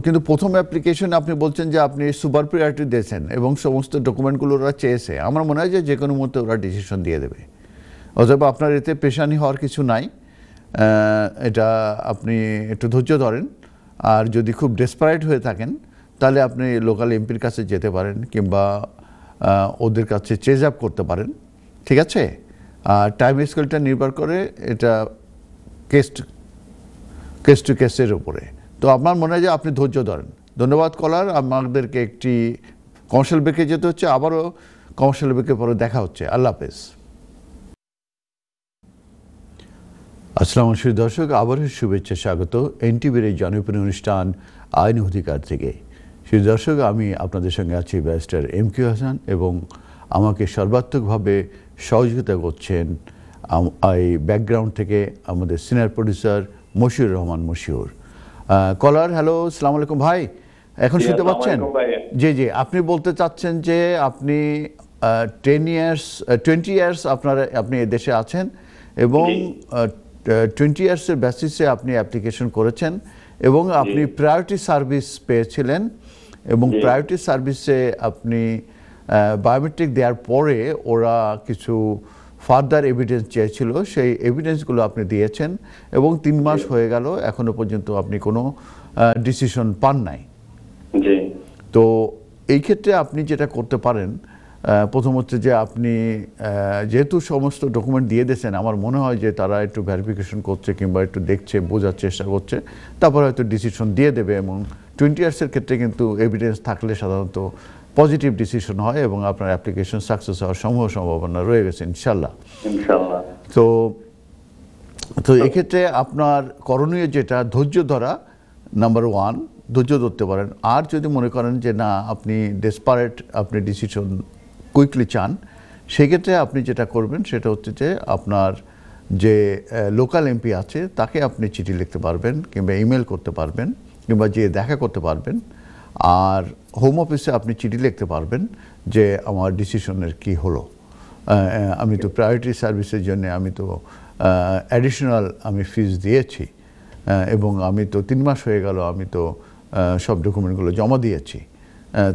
কিন্তু প্রথম অ্যাপ্লিকেশন আপনি বলছেন যে আপনি সুপার প্রায়োরিটি দিয়েছেন এবং সমস্ত ডকুমেন্টগুলো ওরা চেয়েছে। আমার মনে হয় যে কোনো মুহূর্তে ওরা ডিসিশন দিয়ে দেবে। অথবা আপনার এতে পেশানি হওয়ার কিছু নাই। এটা আপনি একটু ধৈর্য ধরেন। আর যদি খুব ডেসপারেট হয়ে থাকেন, তাহলে আপনি লোকাল এমপির কাছে যেতে পারেন কিংবা ওদের কাছে চেজ আপ করতে পারেন, ঠিক আছে? আর টাইম স্কেলটা নির্ভর করে এটা কেস টু কেসের উপরে। তো আমার মনে হয় যে আপনি ধৈর্য ধরেন। ধন্যবাদ কলার। আমাদেরকে একটি কমার্শিয়াল ব্রেকে যেতে হচ্ছে, আবারও কমার্শিয়াল ব্রেকের পরে দেখা হচ্ছে। আল্লাহ হাফেজ। আসসালামু আলাইকুম দর্শক, আবারও শুভেচ্ছা, স্বাগত এনটিভির এই জনপ্রিয় অনুষ্ঠান আইন অধিকার থেকে। সেই দর্শক, আমি আপনাদের সঙ্গে আছি ব্যারিস্টার এম.কিউ হাসান এবং আমাকে সর্বাত্মকভাবে সহযোগিতা করছেন এই ব্যাকগ্রাউন্ড থেকে আমাদের সিনিয়র প্রডিউসার মশিউর রহমান মশিউর। কলার, হ্যালো, আসসালামু আলাইকুম ভাই, এখন শুনতে পাচ্ছেন? জি জি, আপনি বলতে চাচ্ছেন যে আপনি 20 ইয়ার্স আপনি দেশে আছেন এবং 20 ইয়ার্সের বেসিসে আপনি অ্যাপ্লিকেশন করেছেন এবং আপনি প্রায়োরিটি সার্ভিস পেয়েছিলেন এবং প্রায়োরিটি সার্ভিসে আপনি বায়োমেট্রিক দেওয়ার পরে ওরা কিছু ফার্দার এভিডেন্স চেয়েছিল, সেই এভিডেন্সগুলো আপনি দিয়েছেন এবং 3 মাস হয়ে গেল, এখনো পর্যন্ত আপনি কোনো ডিসিশন পান নাই। তো এই ক্ষেত্রে আপনি যেটা করতে পারেন, প্রথম হচ্ছে যে আপনি যেহেতু সমস্ত ডকুমেন্ট দিয়ে দিয়েছেন, আমার মনে হয় যে তারা একটু ভেরিফিকেশন করছে কিংবা একটু দেখছে, বোঝার চেষ্টা করছে, তারপর হয়তো ডিসিশন দিয়ে দেবে। এবং 20 ইয়ার্সের ক্ষেত্রে কিন্তু এভিডেন্স থাকলে সাধারণত পজিটিভ ডিসিশন হয় এবং আপনার অ্যাপ্লিকেশন সাকসেস হওয়ার সম্ভাবনা রয়ে গেছে ইনশাল্লাহ। তো এক্ষেত্রে আপনার করণীয় যেটা, ধৈর্য ধরা, নাম্বার 1, ধৈর্য ধরতে পারেন। আর যদি মনে করেন যে না, আপনি ডেসপারেট, আপনি ডিসিশন কুইকলি চান, সেক্ষেত্রে আপনি যেটা করবেন সেটা হচ্ছে যে আপনার যে লোকাল এমপি আছে তাকে আপনি চিঠি লিখতে পারবেন কিংবা ইমেল করতে পারবেন কিংবা যে দেখা করতে পারবেন। আর হোম অফিসে আপনি চিঠি লিখতে পারবেন যে আমার ডিসিশনের কি হলো, আমি তো প্রায়োরিটি সার্ভিসের জন্য আমি তো অ্যাডিশনাল আমি ফিস দিয়েছি এবং আমি তো 3 মাস হয়ে গেল, আমি তো সব ডকুমেন্টগুলো জমা দিয়েছি।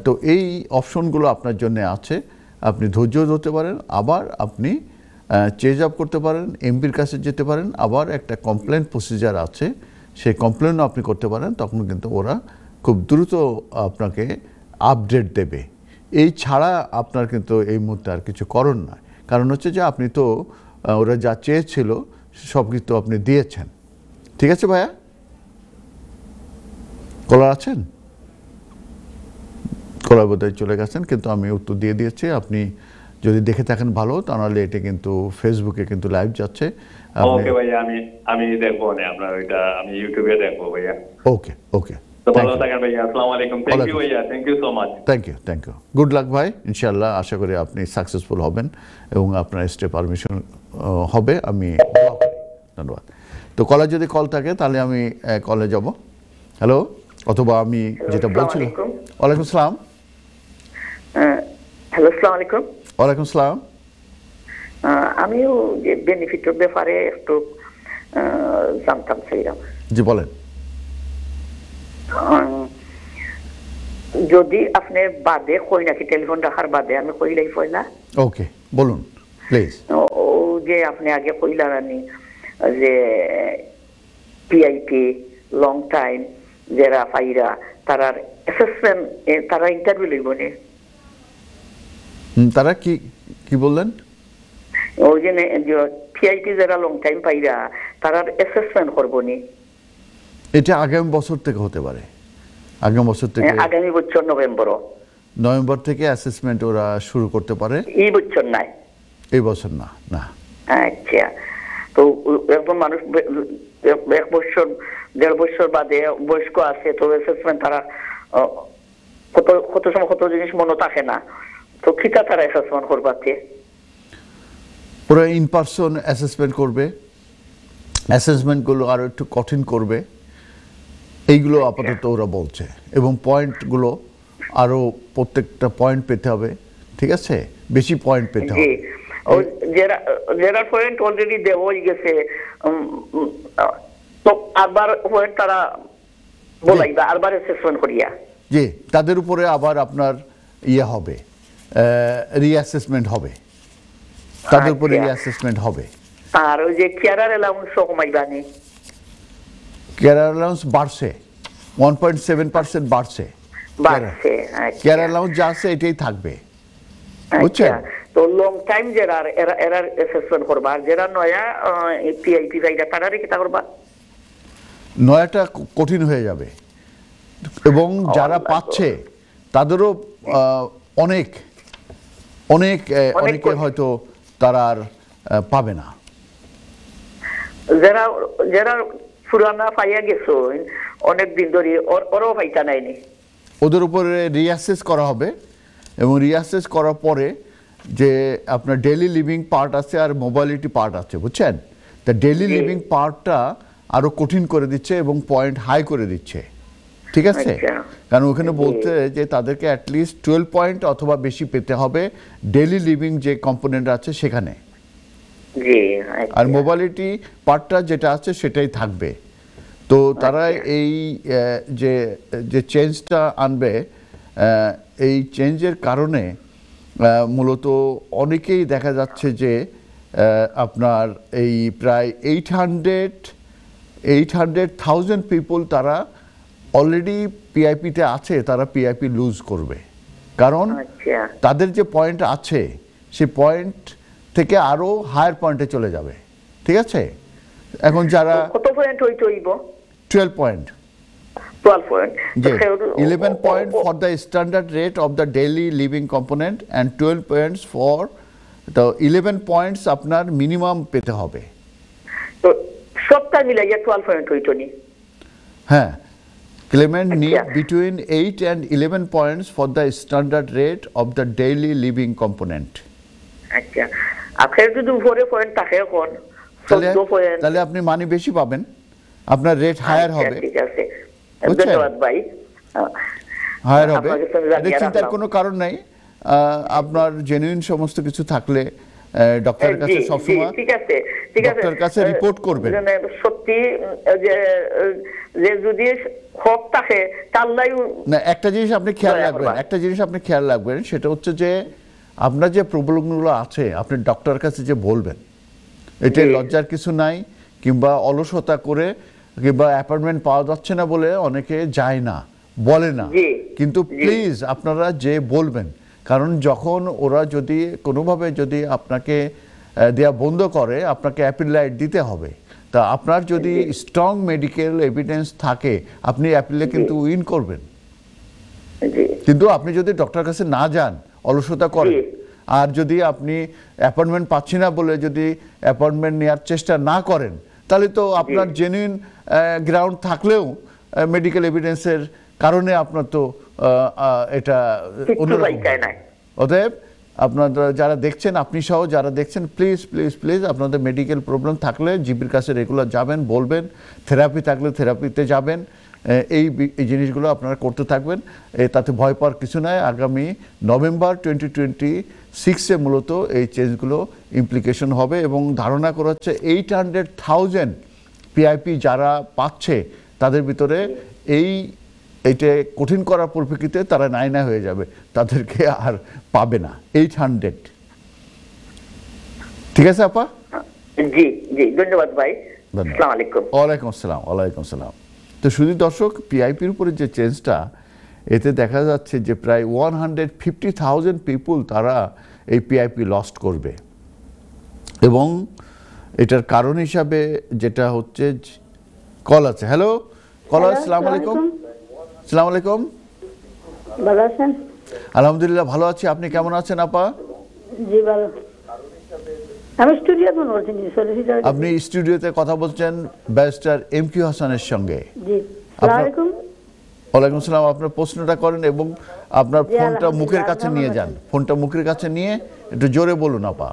তো এই অপশনগুলো আপনার জন্য আছে, আপনি ধৈর্য ধরতে পারেন। আবার আপনি চেঞ্জ আপ করতে পারেন, এমপির কাছে যেতে পারেন, আবার একটা কমপ্লেন প্রসিজার আছে, সেই কমপ্লেনও আপনি করতে পারেন। তখন কিন্তু ওরা খুব দ্রুত আপনাকে আপডেট দেবে। এই ছাড়া আপনার কিন্তু এই মুহূর্তে আর কিছু করার নয়। কারণ হচ্ছে যে আপনি তো ওরা যা চেয়েছিল সব কিছু আপনি দিয়েছেন। ঠিক আছে ভাইয়া? কলার আছেন? কলার বোধহয় চলে গেছেন, কিন্তু আমি উত্তর দিয়ে দিয়েছি। আপনি যদি দেখে থাকেন ভালো, তাহলে এটা কিন্তু ফেসবুকে কিন্তু লাইভ যাচ্ছে। ওকে ভাইয়া, আমি দেখবো না, আপনার ওইটা আমি ইউটিউবে দেখবো ভাইয়া। ওকে ওকে, তো ভালো থাকেন ভাইয়া। আসসালামু আলাইকুম। থ্যাংক ইউ ভাইয়া, thank you so much. Thank you. Good luck ভাই, ইনশাআল্লাহ আশা করি আপনি সাকসেসফুল হবেন এবং আপনার স্টে পারমিশন হবে, আমি দোয়া করি। ধন্যবাদ। তো কলার যদি কল থাকে তাহলে আমি কলে যাব। হ্যালো, অথবা আমি যেটা বলছিলাম। ওয়ালাইকুম আসসালাম। হ্যালো, আসসালামু আলাইকুম। ওয়ালাইকুম আসসালাম। আমিও যে বেনিফিটের ব্যাপারে একটু জানতাম চাইলাম। জি বলেন। যদি আপনি বাদে কই নাকি টেলিফোন রাখার বাদে আমি কইলাই পয়লা। ওকে, বলুন প্লিজ। ও যে আপনি আগে কইলা রানি যে পিআইপি লং টাইম যারা পাইরা তারার অ্যাসেসমেন্ট, তারা ইন্টারভিউ লইব নি? তারা কি বললেন? ওই যে পিআইপি যারা লং টাইম পাইরা তারার অ্যাসেসমেন্ট করব নি? এটা আগামী বছর থেকে হতে পারে। আগামী বছর থেকে, আগামী বছর নভেম্বর থেকে অ্যাসেসমেন্ট ওরা শুরু করতে পারে। এই বছর নাই? এই বছর না। না। আচ্ছা, তো একজন মানুষ 1 বছর 1.5 বছর বাদে বয়স্ক আছে, তো অ্যাসেসমেন্ট তারা কত সময় কত জিনিস মনে থাকে না, তো কিটা তারা অ্যাসেসমেন্ট করবাতে? ওরা ইন পারসন অ্যাসেসমেন্ট করবে, অ্যাসেসমেন্টগুলো আরো একটু কঠিন করবে, এইগুলো আপাতত ওরা বলছে। এবং পয়েন্টগুলো আরো প্রত্যেকটা পয়েন্ট পেতে হবে, ঠিক আছে, বেশি পয়েন্ট পেতে হবে। যারা পয়েন্ট অলরেডি দেওয়া হয়ে গেছে, তো আবার পয়েন্ট তারা বলাইবা, আবার অ্যাসেসমেন্ট করিয়া। জি, তাদের উপরে আবার আপনার ইয়ে হবে, রিঅ্যাসেসমেন্ট হবে, তাদের উপরে রিঅ্যাসেসমেন্ট হবে। আর ওই যে কেয়ারার অ্যালাউন্স কমাইবানি? কেয়ার অ্যালাউন্স বাড়ছে, 1.7% বাড়ছে। কেয়ার অ্যালাউন্স যা আছে এটাই থাকবে, বুঝছেন? তো লং টাইম যারা এরা অ্যাসেসমেন্ট করবা, আর যারা নয়া পিআইপি ভাইরা তারারে কি তা করবা? নয়াটা কঠিন হয়ে যাবে এবং যারা পাচ্ছে তাদেরও অনেকে হয়তো তারা আর পাবে না। যারা যারা পুরানা পাইয়া গেছো অনেক দিন ধরে ওরাও পাইতা নাইনি। ওদের উপরে রিঅ্যাসেস করা হবে এবং রিঅ্যাসেস করার পরে যে আপনার ডেইলি লিভিং পার্ট আছে আর মোবাইলিটি পার্ট আছে, বুঝছেন? তা ডেইলি লিভিং পার্টটা আরো কঠিন করে দিচ্ছে এবং পয়েন্ট হাই করে দিচ্ছে, ঠিক আছে? কারণ ওখানে বলতে যে তাদেরকে অ্যাটলিস্ট 12 পয়েন্ট অথবা বেশি পেতে হবে ডেইলি লিভিং যে কম্পোনেন্ট আছে সেখানে, আর মোবাইলিটি পার্টটা যেটা আছে সেটাই থাকবে। তো তারা এই যে যে চেঞ্জটা আনবে, এই চেঞ্জের কারণে মূলত অনেকেই দেখা যাচ্ছে যে আপনার এই প্রায় 800,000 পিপল তারা অলরেডি পিআইপিতে আছে, তারা পিআইপি লুজ করবে। কারণ তাদের যে পয়েন্ট আছে সেই পয়েন্ট থেকে আরো হায়ার পয়েন্টে চলে যাবে, ঠিক আছে? এখন যারা কত পয়েন্ট হইব? 12 point. 12 point. 11 point for the standard rate of the daily living component and 12 points for the 11 points আপনার মিনিমাম পেতে হবে। তো সবটা মিলাইয়া 12 পয়েন্ট হইতো নি? হ্যাঁ, claimant need between 8 and 11 points for the standard rate of the daily living component। আচ্ছা, আপনার যদি উপরে পয়েন্ট থাকে কোন 14 পয়েন্ট, তাহলে আপনি মানি বেশি পাবেন, আপনার রেট হায়ার হবে। ঠিক আছে, ধন্যবাদ ভাই। হায়ার হবে, এর চিন্তার কোনো কারণ নাই। আপনার জেনুইন সমস্ত কিছু থাকলে ডক্টরের কাছে সবসময় ঠিক আছে ডক্টরের কাছে রিপোর্ট করবেন। সত্যি যে যদি হক থাকে তাহলে না, একটা জিনিস আপনি খেয়াল রাখবেন, সেটা হচ্ছে যে আপনার যে প্রবলেমগুলো আছে আপনি ডক্টরের কাছে যে বলবেন, এটা লজ্জার কিছু নাই। কিংবা অলসতা করে কিংবা অ্যাপয়েন্টমেন্ট পাওয়া যাচ্ছে না বলে অনেকে যায় না, বলে না, কিন্তু প্লিজ আপনারা যে বলবেন। কারণ যখন ওরা যদি কোনোভাবে যদি আপনাকে দেয়া বন্ধ করে, আপনাকে অ্যাপিলাইট দিতে হবে। তা আপনার যদি স্ট্রং মেডিকেল এভিডেন্স থাকে আপনি অ্যাপিলে কিন্তু উইন করবেন। কিন্তু আপনি যদি ডক্টরের কাছে না যান, অলসতা করেন, আর যদি আপনি অ্যাপয়েন্টমেন্ট পাচ্ছি না বলে যদি অ্যাপয়েন্টমেন্ট নেওয়ার চেষ্টা না করেন, তাহলে তো আপনার জেনুইন গ্রাউন্ড থাকলেও মেডিকেল এভিডেন্সের কারণে আপনার তো এটা অন্যরকম। অতএব আপনারা যারা দেখছেন, আপনি সহ যারা দেখছেন, প্লিজ প্লিজ প্লিজ আপনাদের মেডিকেল প্রবলেম থাকলে জিপির কাছে রেগুলার যাবেন, বলবেন। থেরাপি থাকলে থেরাপিতে যাবেন। এই জিনিসগুলো আপনারা করতে থাকবেন, তাতে ভয় পাওয়ার কিছু নাই। আগামী নভেম্বর 2026-এ মূলত এই চেঞ্জগুলো ইমপ্লিকেশন হবে এবং ধারণা করা হচ্ছে 800,000 পিআইপি যারা পাচ্ছে তাদের ভিতরে এইটা কঠিন করার পরিপ্রেক্ষিতে তারা নাইনা হয়ে যাবে, তাদেরকে আর পাবে না 800। ঠিক আছে আপা? জি জি, ধন্যবাদ ভাই। আসসালামু আলাইকুম। ওয়ালাইকুম আসসালাম। ওয়ালাইকুম আসসালাম। তো শুধু দর্শক, পিআইপির উপরে যে চেঞ্জটা, এতে দেখা যাচ্ছে যে প্রায় 150,000 পিপুল তারা এই পিআইপি লস্ট করবে। এবং এটার কারণ হিসাবে যেটা হচ্ছে, কল আছে। হ্যালো কল, আসসালামু আলাইকুম। আসসালামু আলাইকুম। ভালো আছেন? আলহামদুলিল্লাহ ভালো আছি, আপনি কেমন আছেন আপা? জি ভালো। আমি স্টুডিওতে বলছি, সলিসিটর। আপনি স্টুডিওতে কথা বলছেন ব্যারিস্টার এম.কিউ হাসানের সঙ্গে। জি, আসসালামু আলাইকুম। ওয়ালাইকুম আসসালাম। আপনার প্রশ্নটা করেন এবং আপনার ফোনটা মুখের কাছে নিয়ে যান। ফোনটা মুখের কাছে নিয়ে একটু জোরে বলুন আপা।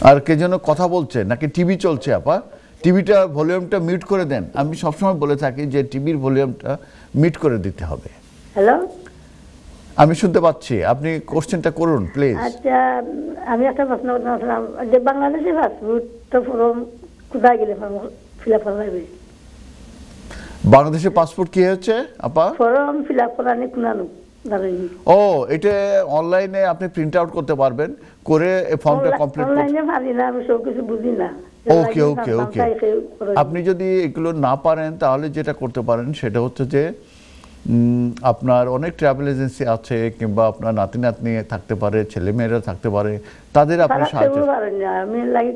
আর কে যেন কথা বলছে নাকি টিভি চলছে আপা? টিভিটা ভলিউমটা মিউট করে দেন। আমি সবসময় বলে থাকি যে টিভির ভলিউমটা মিউট করে দিতে হবে। হ্যালো, আমি শুনতে পাচ্ছি, আপনি কোশ্চেনটা করুন প্লিজ। আচ্ছা, আমি একটা প্রশ্ন করছিলাম যে বাংলাদেশে পাসপোর্ট তো ফর্ম কোথায় গেলে ফর্ম ফিল আপ করা যাবে? বাংলাদেশে পাসপোর্ট কি হচ্ছে আপা? ফর্ম ফিল আপ করা নেই কোনানো জানেনি। ও, এটা অনলাইনে আপনি প্রিন্ট আউট করতে পারবেন, করে ফর্মটা কমপ্লিট করতে। অনলাইনে পারি না, আমি সব কিছু বুঝি না। ওকে ওকে ওকে। আপনি যদি এগুলো না পারেন তাহলে যেটা করতে পারেন সেটা হচ্ছে যে আপনার অনেক ট্রাভেল এজেন্সি আছে, কিংবা আপনার নাতি নাতনি থাকতে পারে, ছেলেমেয়েরা থাকতে পারে, তাদের আপনি সাহায্য। আমি লাগি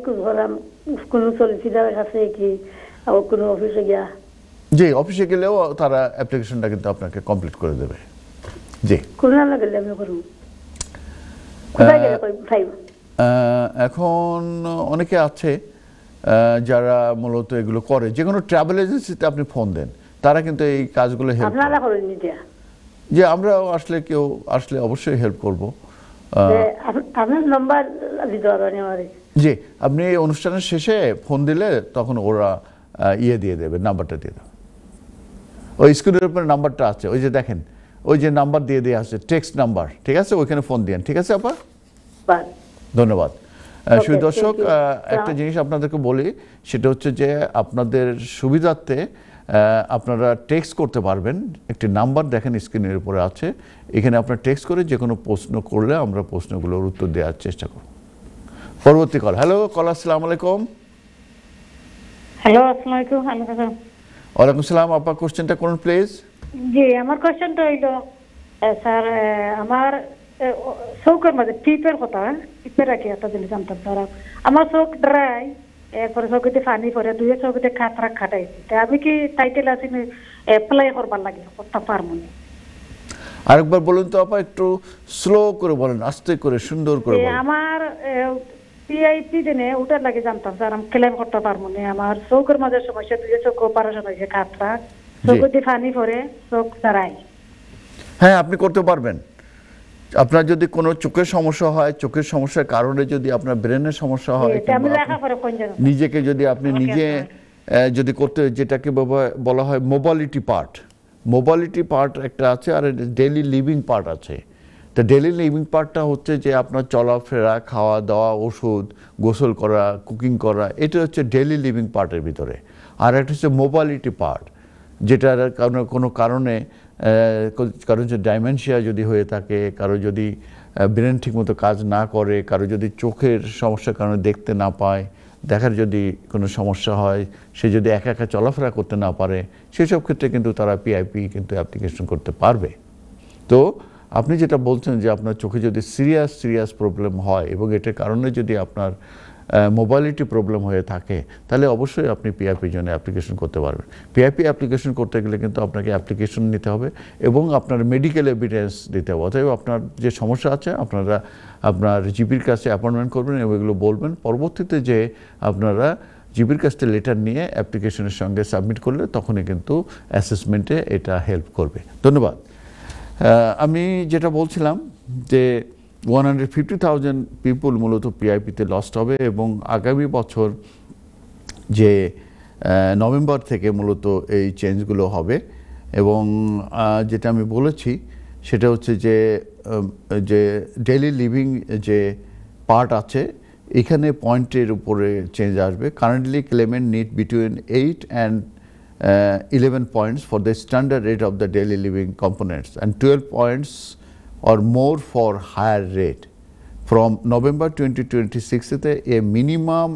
কোনো সলিসিটারের কাছে কি কোনো অফিসে গিয়া? জি, অফিসে গেলেও তারা অ্যাপ্লিকেশনটা কিন্তু আপনাকে কমপ্লিট করে দেবে। জি, কোন গেলে আমি করব? কোথায় গেলে পাইব? এখন অনেকে আছে যারা মূলত এগুলো করে, যে কোনো ট্রাভেল এজেন্সিতে আপনি ফোন দেন, তারা কিন্তু এই কাজগুলো হেল্প করে। আপনারা করেন নিজে? যে আমরাও আসলে কেউ আসলে অবশ্যই হেল্প করব। আপনার নাম্বার দিতে পারবেন আমারে? জি, আপনি অনুষ্ঠানের শেষে ফোন দিলে তখন ওরা দিয়ে দেবে, নাম্বারটা দিয়ে দেবে। ওই স্ক্রিনের উপরে নাম্বারটা আছে, ওই যে দেখেন, ওই যে নাম্বার দিয়ে আছে, টেক্সট নাম্বার, ঠিক আছে? ওইখানে ফোন দিন, ঠিক আছে আপা? ধন্যবাদ। সুধী দর্শক, একটা জিনিস আপনাদেরকে বলি, সেটা হচ্ছে যে আপনাদের সুবিধার্থে আপনারা টেক্সট করতে পারবেন। একটি নাম্বার দেখেন স্ক্রিনের উপরে আছে, এখানে আপনার টেক্সট করে যে কোনো প্রশ্ন করলে আমরা প্রশ্নগুলোর উত্তর দেওয়ার চেষ্টা করব। পরবর্তী কল। হ্যালো কল, আসসালামু আলাইকুম। হ্যালো, আসসালামু আলাইকুম। ওয়ালাইকুম সালাম। আপনার কোশ্চেনটা করুন প্লিজ। জি, আমার কোশ্চেনটা হইলো স্যার, আমার চোখের মাঝে টিপের কথা, টিপের আগে একটা জিনিস জানতাম স্যার। আমার চোখ ড্রাই, এরপরে চোখেতে পানি পড়ে, দুই চোখেতে খাতরা খাটাইছে। আমি কি টাইটেল আছে অ্যাপ্লাই করবার লাগে, করতে পারবো না? আরেকবার বলুন তো আপা, একটু স্লো করে বলেন, আস্তে করে, সুন্দর করে বলেন। আমার পিআইপি দিনে ওটার লাগে জানতাম স্যার, আমি ক্লেম করতে পারবো না। আমার চোখের মাঝে সমস্যা, দুই চোখ অপারেশন হয়েছে, খাতরা, চোখেতে পানি পড়ে, চোখ দাঁড়ায়। হ্যাঁ, আপনি করতে পারবেন। আপনার যদি কোনো চোখের সমস্যা হয়, চোখের সমস্যার কারণে যদি আপনার ব্রেনের সমস্যা হয়, নিজেকে যদি আপনি নিজে যদি করতে, যেটাকে বলা হয় মোবালিটি পার্ট, মোবালিটি পার্ট একটা আছে, আর ডেইলি লিভিং পার্ট আছে। তো ডেইলি লিভিং পার্টটা হচ্ছে যে আপনার চলাফেরা, খাওয়া দাওয়া, ওষুধ, গোসল করা, কুকিং করা, এটা হচ্ছে ডেইলি লিভিং পার্টের ভিতরে। আর একটা হচ্ছে মোবালিটি পার্ট, যেটার কোনো কারণে কারো যে ডাইমেনশিয়া যদি হয়ে থাকে, কারো যদি ব্রেন ঠিকমতো কাজ না করে, কারো যদি চোখের সমস্যার কারণে দেখতে না পায়, দেখার যদি কোনো সমস্যা হয়, সে যদি একা একা চলাফেরা করতে না পারে, সেসব ক্ষেত্রে কিন্তু তারা পিআইপি কিন্তু অ্যাপ্লিকেশন করতে পারবে। তো আপনি যেটা বলছেন যে আপনার চোখে যদি সিরিয়াস প্রবলেম হয় এবং এটার কারণে যদি আপনার মোবাইলিটি প্রবলেম হয়ে থাকে, তাহলে অবশ্যই আপনি পিআইপির জন্য অ্যাপ্লিকেশন করতে পারবেন। পিআইপি অ্যাপ্লিকেশন করতে গেলে কিন্তু আপনাকে অ্যাপ্লিকেশন নিতে হবে এবং আপনার মেডিকেল এভিডেন্স দিতে হবে। অতএব আপনার যে সমস্যা আছে, আপনারা আপনার জিপির কাছে অ্যাপয়েন্টমেন্ট করবেন এবং এগুলো বলবেন। পরবর্তীতে যে আপনারা জিপির কাছ থেকে লেটার নিয়ে অ্যাপ্লিকেশনের সঙ্গে সাবমিট করলে তখনই কিন্তু অ্যাসেসমেন্টে এটা হেল্প করবে। ধন্যবাদ। আমি যেটা বলছিলাম যে 150,000 পিপুল মূলত পিআইপিতে লস্ট হবে এবং আগামী বছর যে নভেম্বর থেকে মূলত এই চেঞ্জগুলো হবে। এবং যেটা আমি বলেছি সেটা হচ্ছে যে ডেইলি লিভিং যে পার্ট আছে, এখানে পয়েন্টের উপরে চেঞ্জ আসবে। Currently Clement need between 8 and 11 points for the standard rate of the daily living components and 12 points or more for higher rate. From November 2026, a minimum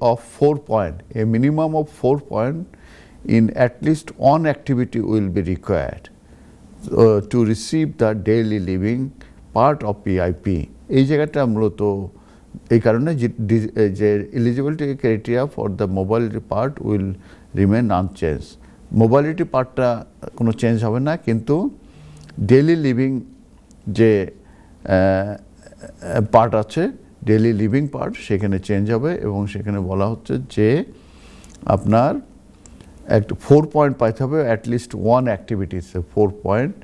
of 4 point, a minimum of 4 point in at least one activity will be required to receive the daily living part of PIP. এই জায়গাটা মূলত এই কারণে যে eligibility criteria for the mobility part will remain unchanged. Mobility পার্টটা কোনো change হবে না, কিন্তু ডেইলি লিভিং যে পার্ট আছে, ডেইলি লিভিং পার্ট, সেখানে চেঞ্জ হবে এবং সেখানে বলা হচ্ছে যে আপনার একটা 4 পয়েন্ট পাইতে হবে, at least one activities 4 point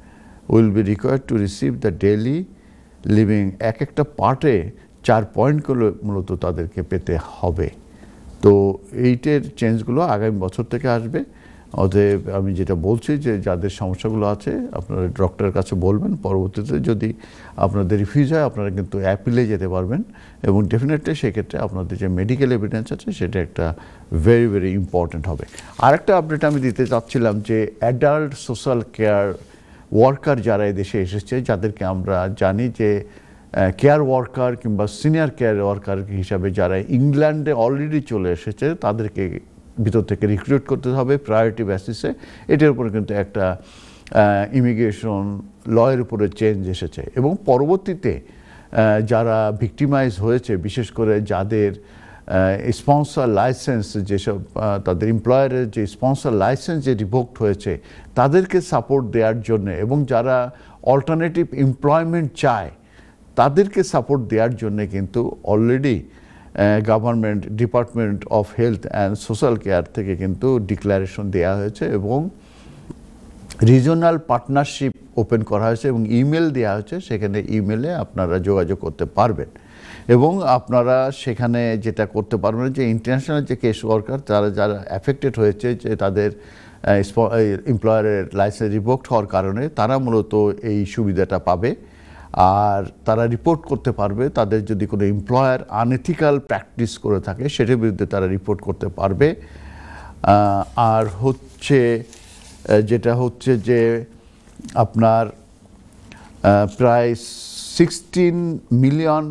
will be required to receive the daily living. এক একটা পার্টে 4 পয়েন্টগুলো মূলত তাদেরকে পেতে হবে। তো এইটার চেঞ্জগুলো আগামী বছর থেকে আসবে। অতএব আমি যেটা বলছি যে যাদের সমস্যাগুলো আছে আপনারা ডক্টরের কাছে বলবেন। পরবর্তীতে যদি আপনাদের রিফিউজ হয়, আপনারা কিন্তু অ্যাপিলে যেতে পারবেন এবং ডেফিনেটলি সেক্ষেত্রে আপনাদের যে মেডিকেল এভিডেন্স আছে সেটা একটা ভেরি ভেরি ইম্পর্ট্যান্ট হবে। আরেকটা আপডেট আমি দিতে চাচ্ছিলাম যে অ্যাডাল্ট সোশ্যাল কেয়ার ওয়ার্কার যারা এদেশে এসেছে, যাদেরকে আমরা জানি যে কেয়ার ওয়ার্কার কিংবা সিনিয়র কেয়ার ওয়ার্কার হিসাবে যারা ইংল্যান্ডে অলরেডি চলে এসেছে, তাদেরকে ভিতর থেকে রিক্রুট করতে হবে প্রায়োরিটি বেসিসে। এটার উপরে কিন্তু একটা ইমিগ্রেশন লয়ের উপরে চেঞ্জ এসেছে এবং পরবর্তীতে যারা ভিক্টিমাইজ হয়েছে, বিশেষ করে যাদের স্পন্সর লাইসেন্স, যেসব তাদের এমপ্লয়ারের যে স্পন্সর লাইসেন্স যে রিভোকড হয়েছে, তাদেরকে সাপোর্ট দেওয়ার জন্য এবং যারা অল্টারনেটিভ এমপ্লয়মেন্ট চায় তাদেরকে সাপোর্ট দেওয়ার জন্য কিন্তু already government department of health and social care থেকে কিন্তু ডিক্লারেশন দেওয়া হয়েছে এবং রিজনাল পার্টনারশিপ ওপেন করা হয়েছে এবং ইমেল দেওয়া হয়েছে, সেখানে ইমেলে আপনারা যোগাযোগ করতে পারবেন এবং আপনারা সেখানে যেটা করতে পারবেন যে ইন্টারন্যাশনাল যে কেস ওয়ার্কার যারা অ্যাফেক্টেড হয়েছে, যে তাদের এমপ্লয়ারের লাইসেন্স রিভোকড হওয়ার কারণে তারা মূলত এই সুবিধাটা পাবে আর তারা রিপোর্ট করতে পারবে। তাদের যদি কোনো এমপ্লয়ার আনএথিক্যাল প্র্যাকটিস করে থাকে সেটার বিরুদ্ধে তারা রিপোর্ট করতে পারবে। আর হচ্ছে যেটা হচ্ছে যে আপনার প্রায় 16 মিলিয়ন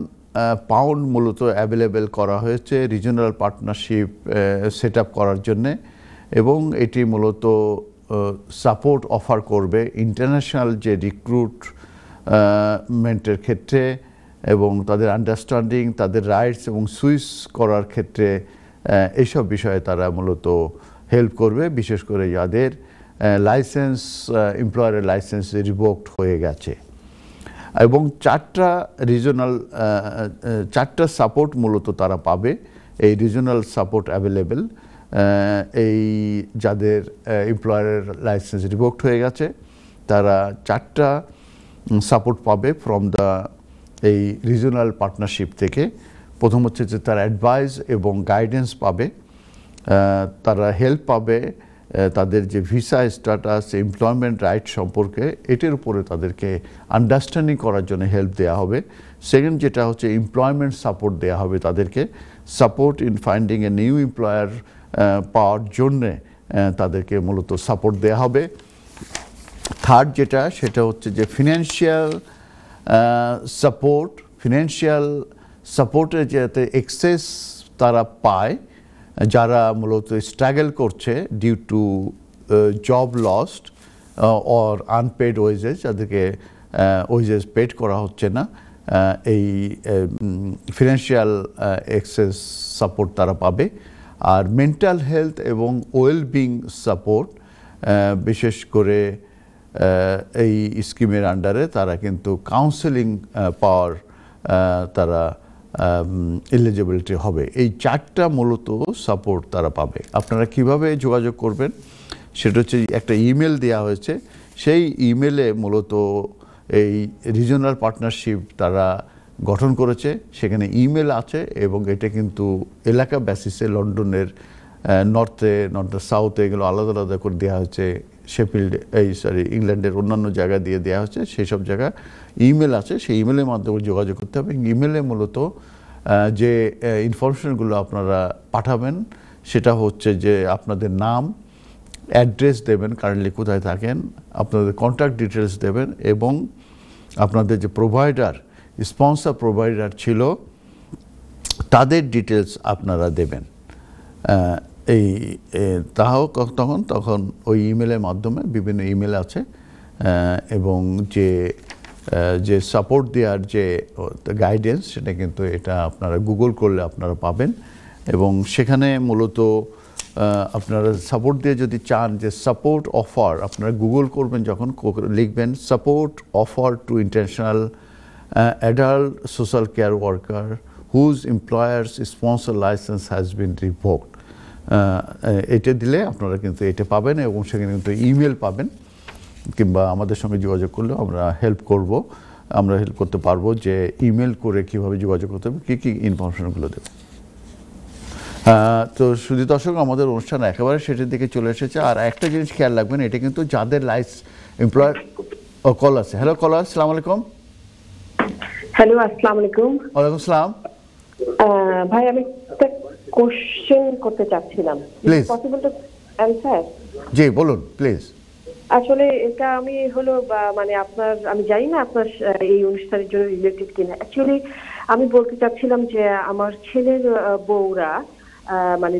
পাউন্ড মূলত অ্যাভেলেবেল করা হয়েছে রিজনাল পার্টনারশিপ সেট আপ করার জন্যে এবং এটি মূলত সাপোর্ট অফার করবে ইন্টারন্যাশনাল যে রিক্রুটমেন্টের ক্ষেত্রে এবং তাদের আন্ডারস্ট্যান্ডিং, তাদের রাইটস এবং সুইচ করার ক্ষেত্রে এইসব বিষয়ে তারা মূলত হেল্প করবে, বিশেষ করে যাদের লাইসেন্স এমপ্লয়ারের লাইসেন্স রিভোকড হয়ে গেছে। এবং চারটা সাপোর্ট মূলত তারা পাবে। এই রিজনাল সাপোর্ট অ্যাভেলেবেল এই যাদের এমপ্লয়ারের লাইসেন্স রিভোকড হয়ে গেছে তারা 4টা সাপোর্ট পাবে ফ্রম দ্য এই রিজনাল পার্টনারশিপ থেকে। প্রথম হচ্ছে যে তারা অ্যাডভাইস এবং গাইডেন্স পাবে, তারা হেল্প পাবে তাদের যে ভিসা স্ট্যাটাস, এমপ্লয়মেন্ট রাইট সম্পর্কে এটির উপরে তাদেরকে আন্ডারস্ট্যান্ডিং করার জন্য হেল্প দেওয়া হবে। সেকেন্ড যেটা হচ্ছে এমপ্লয়মেন্ট সাপোর্ট দেওয়া হবে তাদেরকে, support in finding a new employer পাওয়ার জন্যে তাদেরকে মূলত সাপোর্ট দেওয়া হবে। থার্ড যেটা সেটা হচ্ছে যে ফিনান্সিয়াল সাপোর্টের যাতে এক্সেস তারা পায় যারা মূলত স্ট্রাগল করছে due to job lost or unpaid wages, যাদেরকে ওয়েজেস পেড করা হচ্ছে না, এই ফিনান্সিয়াল এক্সেস সাপোর্ট তারা পাবে। আর মেন্টাল হেলথ এবং ওয়েলবিং সাপোর্ট, বিশেষ করে এই স্কিমের আন্ডারে তারা কিন্তু কাউন্সেলিং পাওয়ার তারা এলিজিবিলিটি হবে। এই 4টা মূলত সাপোর্ট তারা পাবে। আপনারা কিভাবে যোগাযোগ করবেন সেটা হচ্ছে একটা ইমেল দেওয়া হয়েছে, সেই ইমেলে মূলত এই রিজনাল পার্টনারশিপ তারা গঠন করেছে, সেখানে ইমেল আছে এবং এটা কিন্তু এলাকা বেসিসে লন্ডনের নর্থে সাউথে এগুলো আলাদা আলাদা করে দেওয়া হয়েছে, শেফিল্ড ইংল্যান্ডের অন্যান্য জায়গা দিয়ে দেওয়া হচ্ছে, সেই সব জায়গা ইমেল আছে, সেই ইমেলের মাধ্যমে যোগাযোগ করতে হবে। ইমেলে মূলত যে ইনফরমেশনগুলো আপনারা পাঠাবেন সেটা হচ্ছে যে আপনাদের নাম, অ্যাড্রেস দেবেন, কারেন্টলি কোথায় থাকেন, আপনাদের কন্ট্যাক্ট ডিটেলস দেবেন এবং আপনাদের যে প্রোভাইডার, স্পন্সর প্রোভাইডার ছিল তাদের ডিটেলস আপনারা দেবেন। এই তখন ওই ইমেলের মাধ্যমে, বিভিন্ন ইমেল আছে এবং যে সাপোর্ট দেওয়ার যে গাইডেন্স সেটা কিন্তু এটা আপনারা গুগল করলে আপনারা পাবেন এবং সেখানে মূলত আপনারা সাপোর্ট দিয়ে যদি চান যে সাপোর্ট অফার, আপনারা গুগল করবেন যখন লিখবেন support offer to international adult social care worker whose employers sponsor licence has been revoked, এটা দিলে আপনারা কিন্তু এটা পাবেন এবং সেখানে কিন্তু ইমেল পাবেন, কিংবা আমাদের সঙ্গে যোগাযোগ করলেও আমরা হেল্প করতে পারবো যে ইমেল করে কিভাবে যোগাযোগ করতে হবে, কী ইনফরমেশনগুলো দেবে। তো শুধু দর্শক, আমাদের অনুষ্ঠান একেবারে সেটার দিকে চলে এসেছে। আর একটা জিনিস খেয়াল রাখবেন, এটা কিন্তু যাদের এমপ্লয়ার কল আছে। হ্যালো কলার, আসসালামু আলাইকুম। হ্যালো, আসসালামু আলাইকুম। ওয়ালাইকুম আসসালাম। ভাই, আমি একটা কোশ্চেন করতে চাচ্ছিলাম, প্লিজ পসিবল টু অ্যানসার? জি বলুন প্লিজ। আসলে এটা আমি মানে আমি জানি না আপনার এই অনুষ্ঠানের জন্য রিলেটেড কিনা। অ্যাকচুয়ালি আমি বলতে চাচ্ছিলাম যে আমার ছেলের বউরা, মানে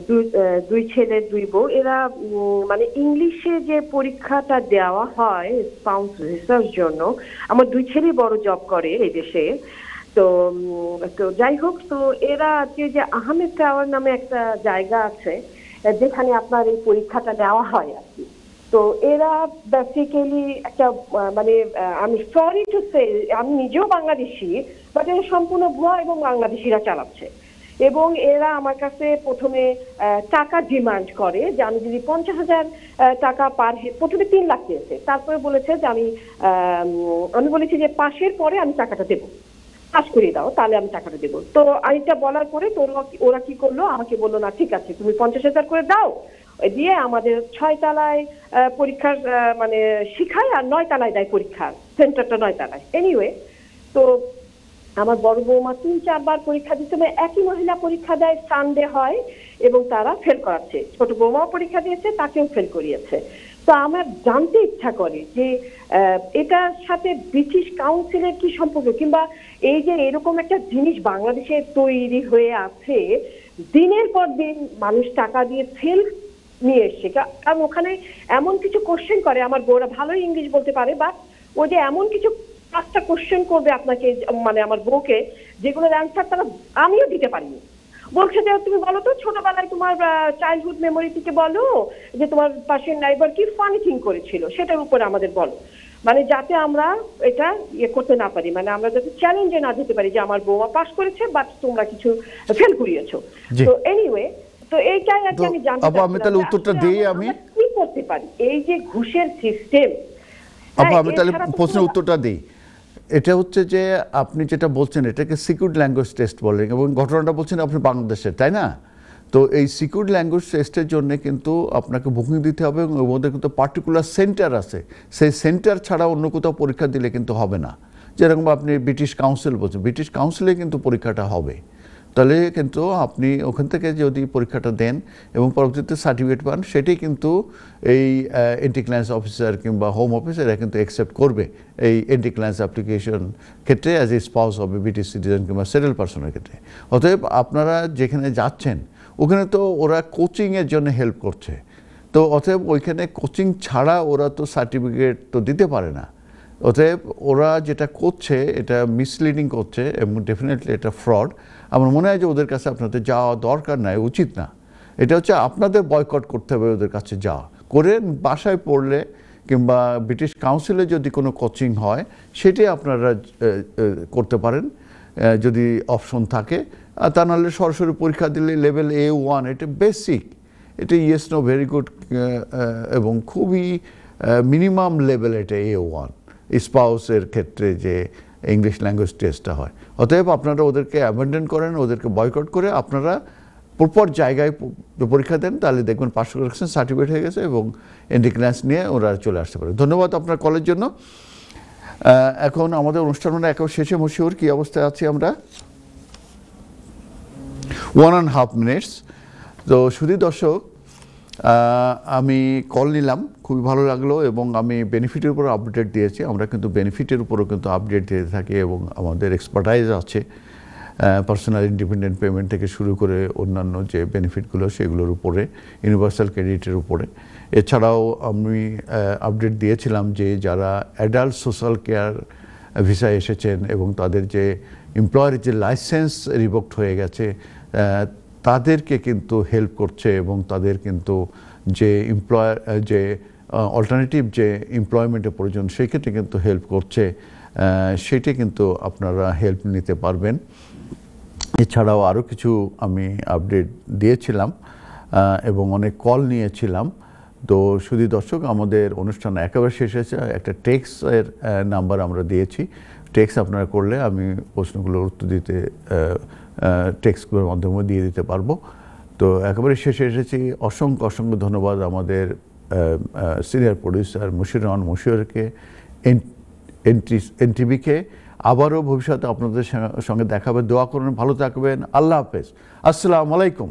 দুই ছেলের দুই বউ, এরা মানে ইংলিশে যে পরীক্ষাটা দেওয়া হয় স্পাউস ভিসার জন্য, আমার দুই ছেলেই বড় জব করে এই দেশে। তো যাই হোক, তো এরা যে আহমেদ টাওয়ার নামে একটা জায়গা আছে যেখানে আপনার এই পরীক্ষাটা নেওয়া হয় আর কি। তো এরা বেসিক্যালি একটা মানে আমি সরি টু সে, আমি নিজেও বাংলাদেশি, বাট এরা সম্পূর্ণ ভুয়া এবং বাংলাদেশিরা চালাচ্ছে। এবং এরা আমার কাছে প্রথমে টাকা ডিমান্ড করে যে আমি যদি 50,000 টাকা পার হেড, প্রথমে 3 লাখ দিয়েছে, তারপরে বলেছে যে আমি বলেছি যে পাশের পরে আমি টাকাটা দেবো, পাস করিয়ে দাও তাহলে আমি টাকাটা দেবো। তো এটা বলার পরে তো ওরা কি করলো, আমাকে বললো না ঠিক আছে তুমি 50,000 করে দাও, দিয়ে আমাদের 6 তলায় পরীক্ষার মানে শিখায়, আর 9 তলায় দেয় পরীক্ষার সেন্টারটা, 9 তলায়। এনিওয়ে, তো আমার বড় বৌমা 3-4 বার পরীক্ষা দিতে, একই মহিলা পরীক্ষা দেয়, সানডে হয় এবং তারা ফেল করাচ্ছে। ছোট বৌমাও পরীক্ষা দিয়েছে, তাকেও ফেল করিয়েছে। তো আমার জানতে ইচ্ছা করে যে এটার সাথে ব্রিটিশ কাউন্সিলের কি সম্পর্ক, কিংবা এই যে এরকম একটা জিনিস বাংলাদেশে তৈরি হয়ে আছে, দিনের পর দিন মানুষ টাকা দিয়ে ফেল নিয়ে এসছে। কারণ ওখানে এমন কিছু কোশ্চেন করে, আমার বউরা ভালোই ইংলিশ বলতে পারে, বা ও যে এমন কিছু 5টা কোশ্চেন করবে আপনাকে, মানে আমার বউকে, যেগুলোর অ্যান্সার তারা আমিও দিতে পারিনি। বলছে যে তুমি বলো তো ছোটবেলায় তোমার চাইল্ডহুড মেমোরি থেকে বলো যে তোমার পাশের নাইবার কি ফানি থিং করেছিল, সেটার উপরে আমাদের বলো, মানে যাতে আমরা এটা করতে না পারি, মানে আমরা যাতে চ্যালেঞ্জে না দিতে পারি যে আমার বৌমা পাস করেছে বাট তোমরা কিছু ফেল করিয়েছো। তো এনিওয়ে, তো এইটাই আর কি আমি জানতে চাই আমি তাহলে উত্তরটা দিই, আমি কি করতে পারি এই যে ঘুষের সিস্টেম। আমি তাহলে প্রশ্নের উত্তরটা দিই। এটা হচ্ছে যে আপনি যেটা বলছেন এটাকে সিকিউরড ল্যাঙ্গুয়েজ টেস্ট বলেন, এবং ঘটনাটা বলছেন আপনি বাংলাদেশের, তাই না? তো এই সিকিউরড ল্যাঙ্গুয়েজ টেস্টের জন্য কিন্তু আপনাকে বুকিং দিতে হবে, এবং ওর মধ্যে কিন্তু পার্টিকুলার সেন্টার আছে, সেই সেন্টার ছাড়া অন্য কোথাও পরীক্ষা দিলে কিন্তু হবে না। যেরকম আপনি ব্রিটিশ কাউন্সিল বলছেন, ব্রিটিশ কাউন্সিলে কিন্তু পরীক্ষাটা হবে, তাহলে কিন্তু আপনি ওখান থেকে যদি পরীক্ষাটা দেন এবং পরবর্তীতে সার্টিফিকেট পান, সেটাই কিন্তু এই এন্টি ক্লিয়ারেন্স অফিসার কিংবা হোম অফিস এরা কিন্তু অ্যাকসেপ্ট করবে এই এন্টি ক্লিয়ারেন্স অ্যাপ্লিকেশন ক্ষেত্রে, অ্যাজ এ স্পাউস হবে ব্রিটিশ সিটিজেন কিংবা সেটেল পার্সনের ক্ষেত্রে। অতএব আপনারা যেখানে যাচ্ছেন ওখানে তো ওরা কোচিংয়ের জন্য হেল্প করছে, তো অতএব ওইখানে কোচিং ছাড়া ওরা তো সার্টিফিকেট তো দিতে পারে না। অতএব ওরা যেটা করছে এটা মিসলিডিং করছে এবং ডেফিনেটলি এটা ফ্রড। আমার মনে হয় যে ওদের কাছে আপনাদের যাওয়া দরকার নাই, উচিত না। এটা হচ্ছে আপনাদের বয়কট করতে হবে ওদের কাছে যাওয়া, করে বাসায় পড়লে কিংবা ব্রিটিশ কাউন্সিলে যদি কোনো কোচিং হয় সেটাই আপনারা করতে পারেন যদি অপশন থাকে, আর তা নাহলে সরাসরি পরীক্ষা দিলে লেভেল A1, এটা বেসিক, এটা ইয়েস নো ভেরি গুড এবং খুবই মিনিমাম লেভেল, এটা A1 স্পাউসের ক্ষেত্রে যে ইংলিশ ল্যাঙ্গুয়েজ টেস্টটা হয়। অতএব আপনারা ওদেরকে অ্যাবেন্ডন করেন, ওদেরকে বয়কট করে আপনারা প্রপার জায়গায় পরীক্ষা দেন, তাহলে দেখবেন পাস করেছেন, সার্টিফিকেট হয়ে গেছে এবং এন্টি ক্লিয়ারেন্স নিয়ে ওরা চলে আসতে পারে। ধন্যবাদ আপনার কলের জন্য। এখন আমাদের অনুষ্ঠান একেবারে শেষে, মশিউর কী অবস্থায় আছি আমরা? 1.5 মিনিটস। তো শুধু দর্শক, আমি কল নিলাম, খুবই ভালো লাগলো, এবং আমি বেনিফিটের উপর আপডেট দিয়েছি। আমরা কিন্তু বেনিফিটের উপরও কিন্তু আপডেট দিয়ে থাকি, এবং আমাদের এক্সপার্টাইজ আছে পার্সোনাল ইন্ডিপেন্ডেন্ট পেমেন্ট থেকে শুরু করে অন্যান্য যে বেনিফিটগুলো সেগুলোর উপরে, ইউনিভার্সাল ক্রেডিটের উপরে। এছাড়াও আমি আপডেট দিয়েছিলাম যে যারা অ্যাডাল্ট সোশ্যাল কেয়ার ভিসায় এসেছেন এবং তাদের যে এমপ্লয়ারের যে লাইসেন্স রিভোকড হয়ে গেছে তাদেরকে কিন্তু হেল্প করছে, এবং তাদের কিন্তু যে যে অল্টারনেটিভ যে এমপ্লয়মেন্টের প্রয়োজন সেই ক্ষেত্রে কিন্তু হেল্প করছে, সেটি কিন্তু আপনারা হেল্প নিতে পারবেন। এছাড়াও আরও কিছু আমি আপডেট দিয়েছিলাম এবং অনেক কল নিয়েছিলাম। তো শুধু দর্শক, আমাদের অনুষ্ঠান একেবারে শেষ হয়েছে। একটা টেক্সটের নাম্বার আমরা দিয়েছি, টেক্সট আপনারা করলে আমি প্রশ্নগুলোর উত্তর দিতে টেক্সটগুলোর মাধ্যমে দিয়ে দিতে পারবো। তো একেবারে শেষে এসেছি। অসংখ্য অসংখ্য ধন্যবাদ আমাদের সিনিয়র প্রডিউসার মশিউর রহমান মশিউরকে, এনটিভিকে। আবারও ভবিষ্যতে আপনাদের সঙ্গে দেখা হবে। দোয়া করুন, ভালো থাকবেন। আল্লাহ হাফেজ, আসসালামু আলাইকুম।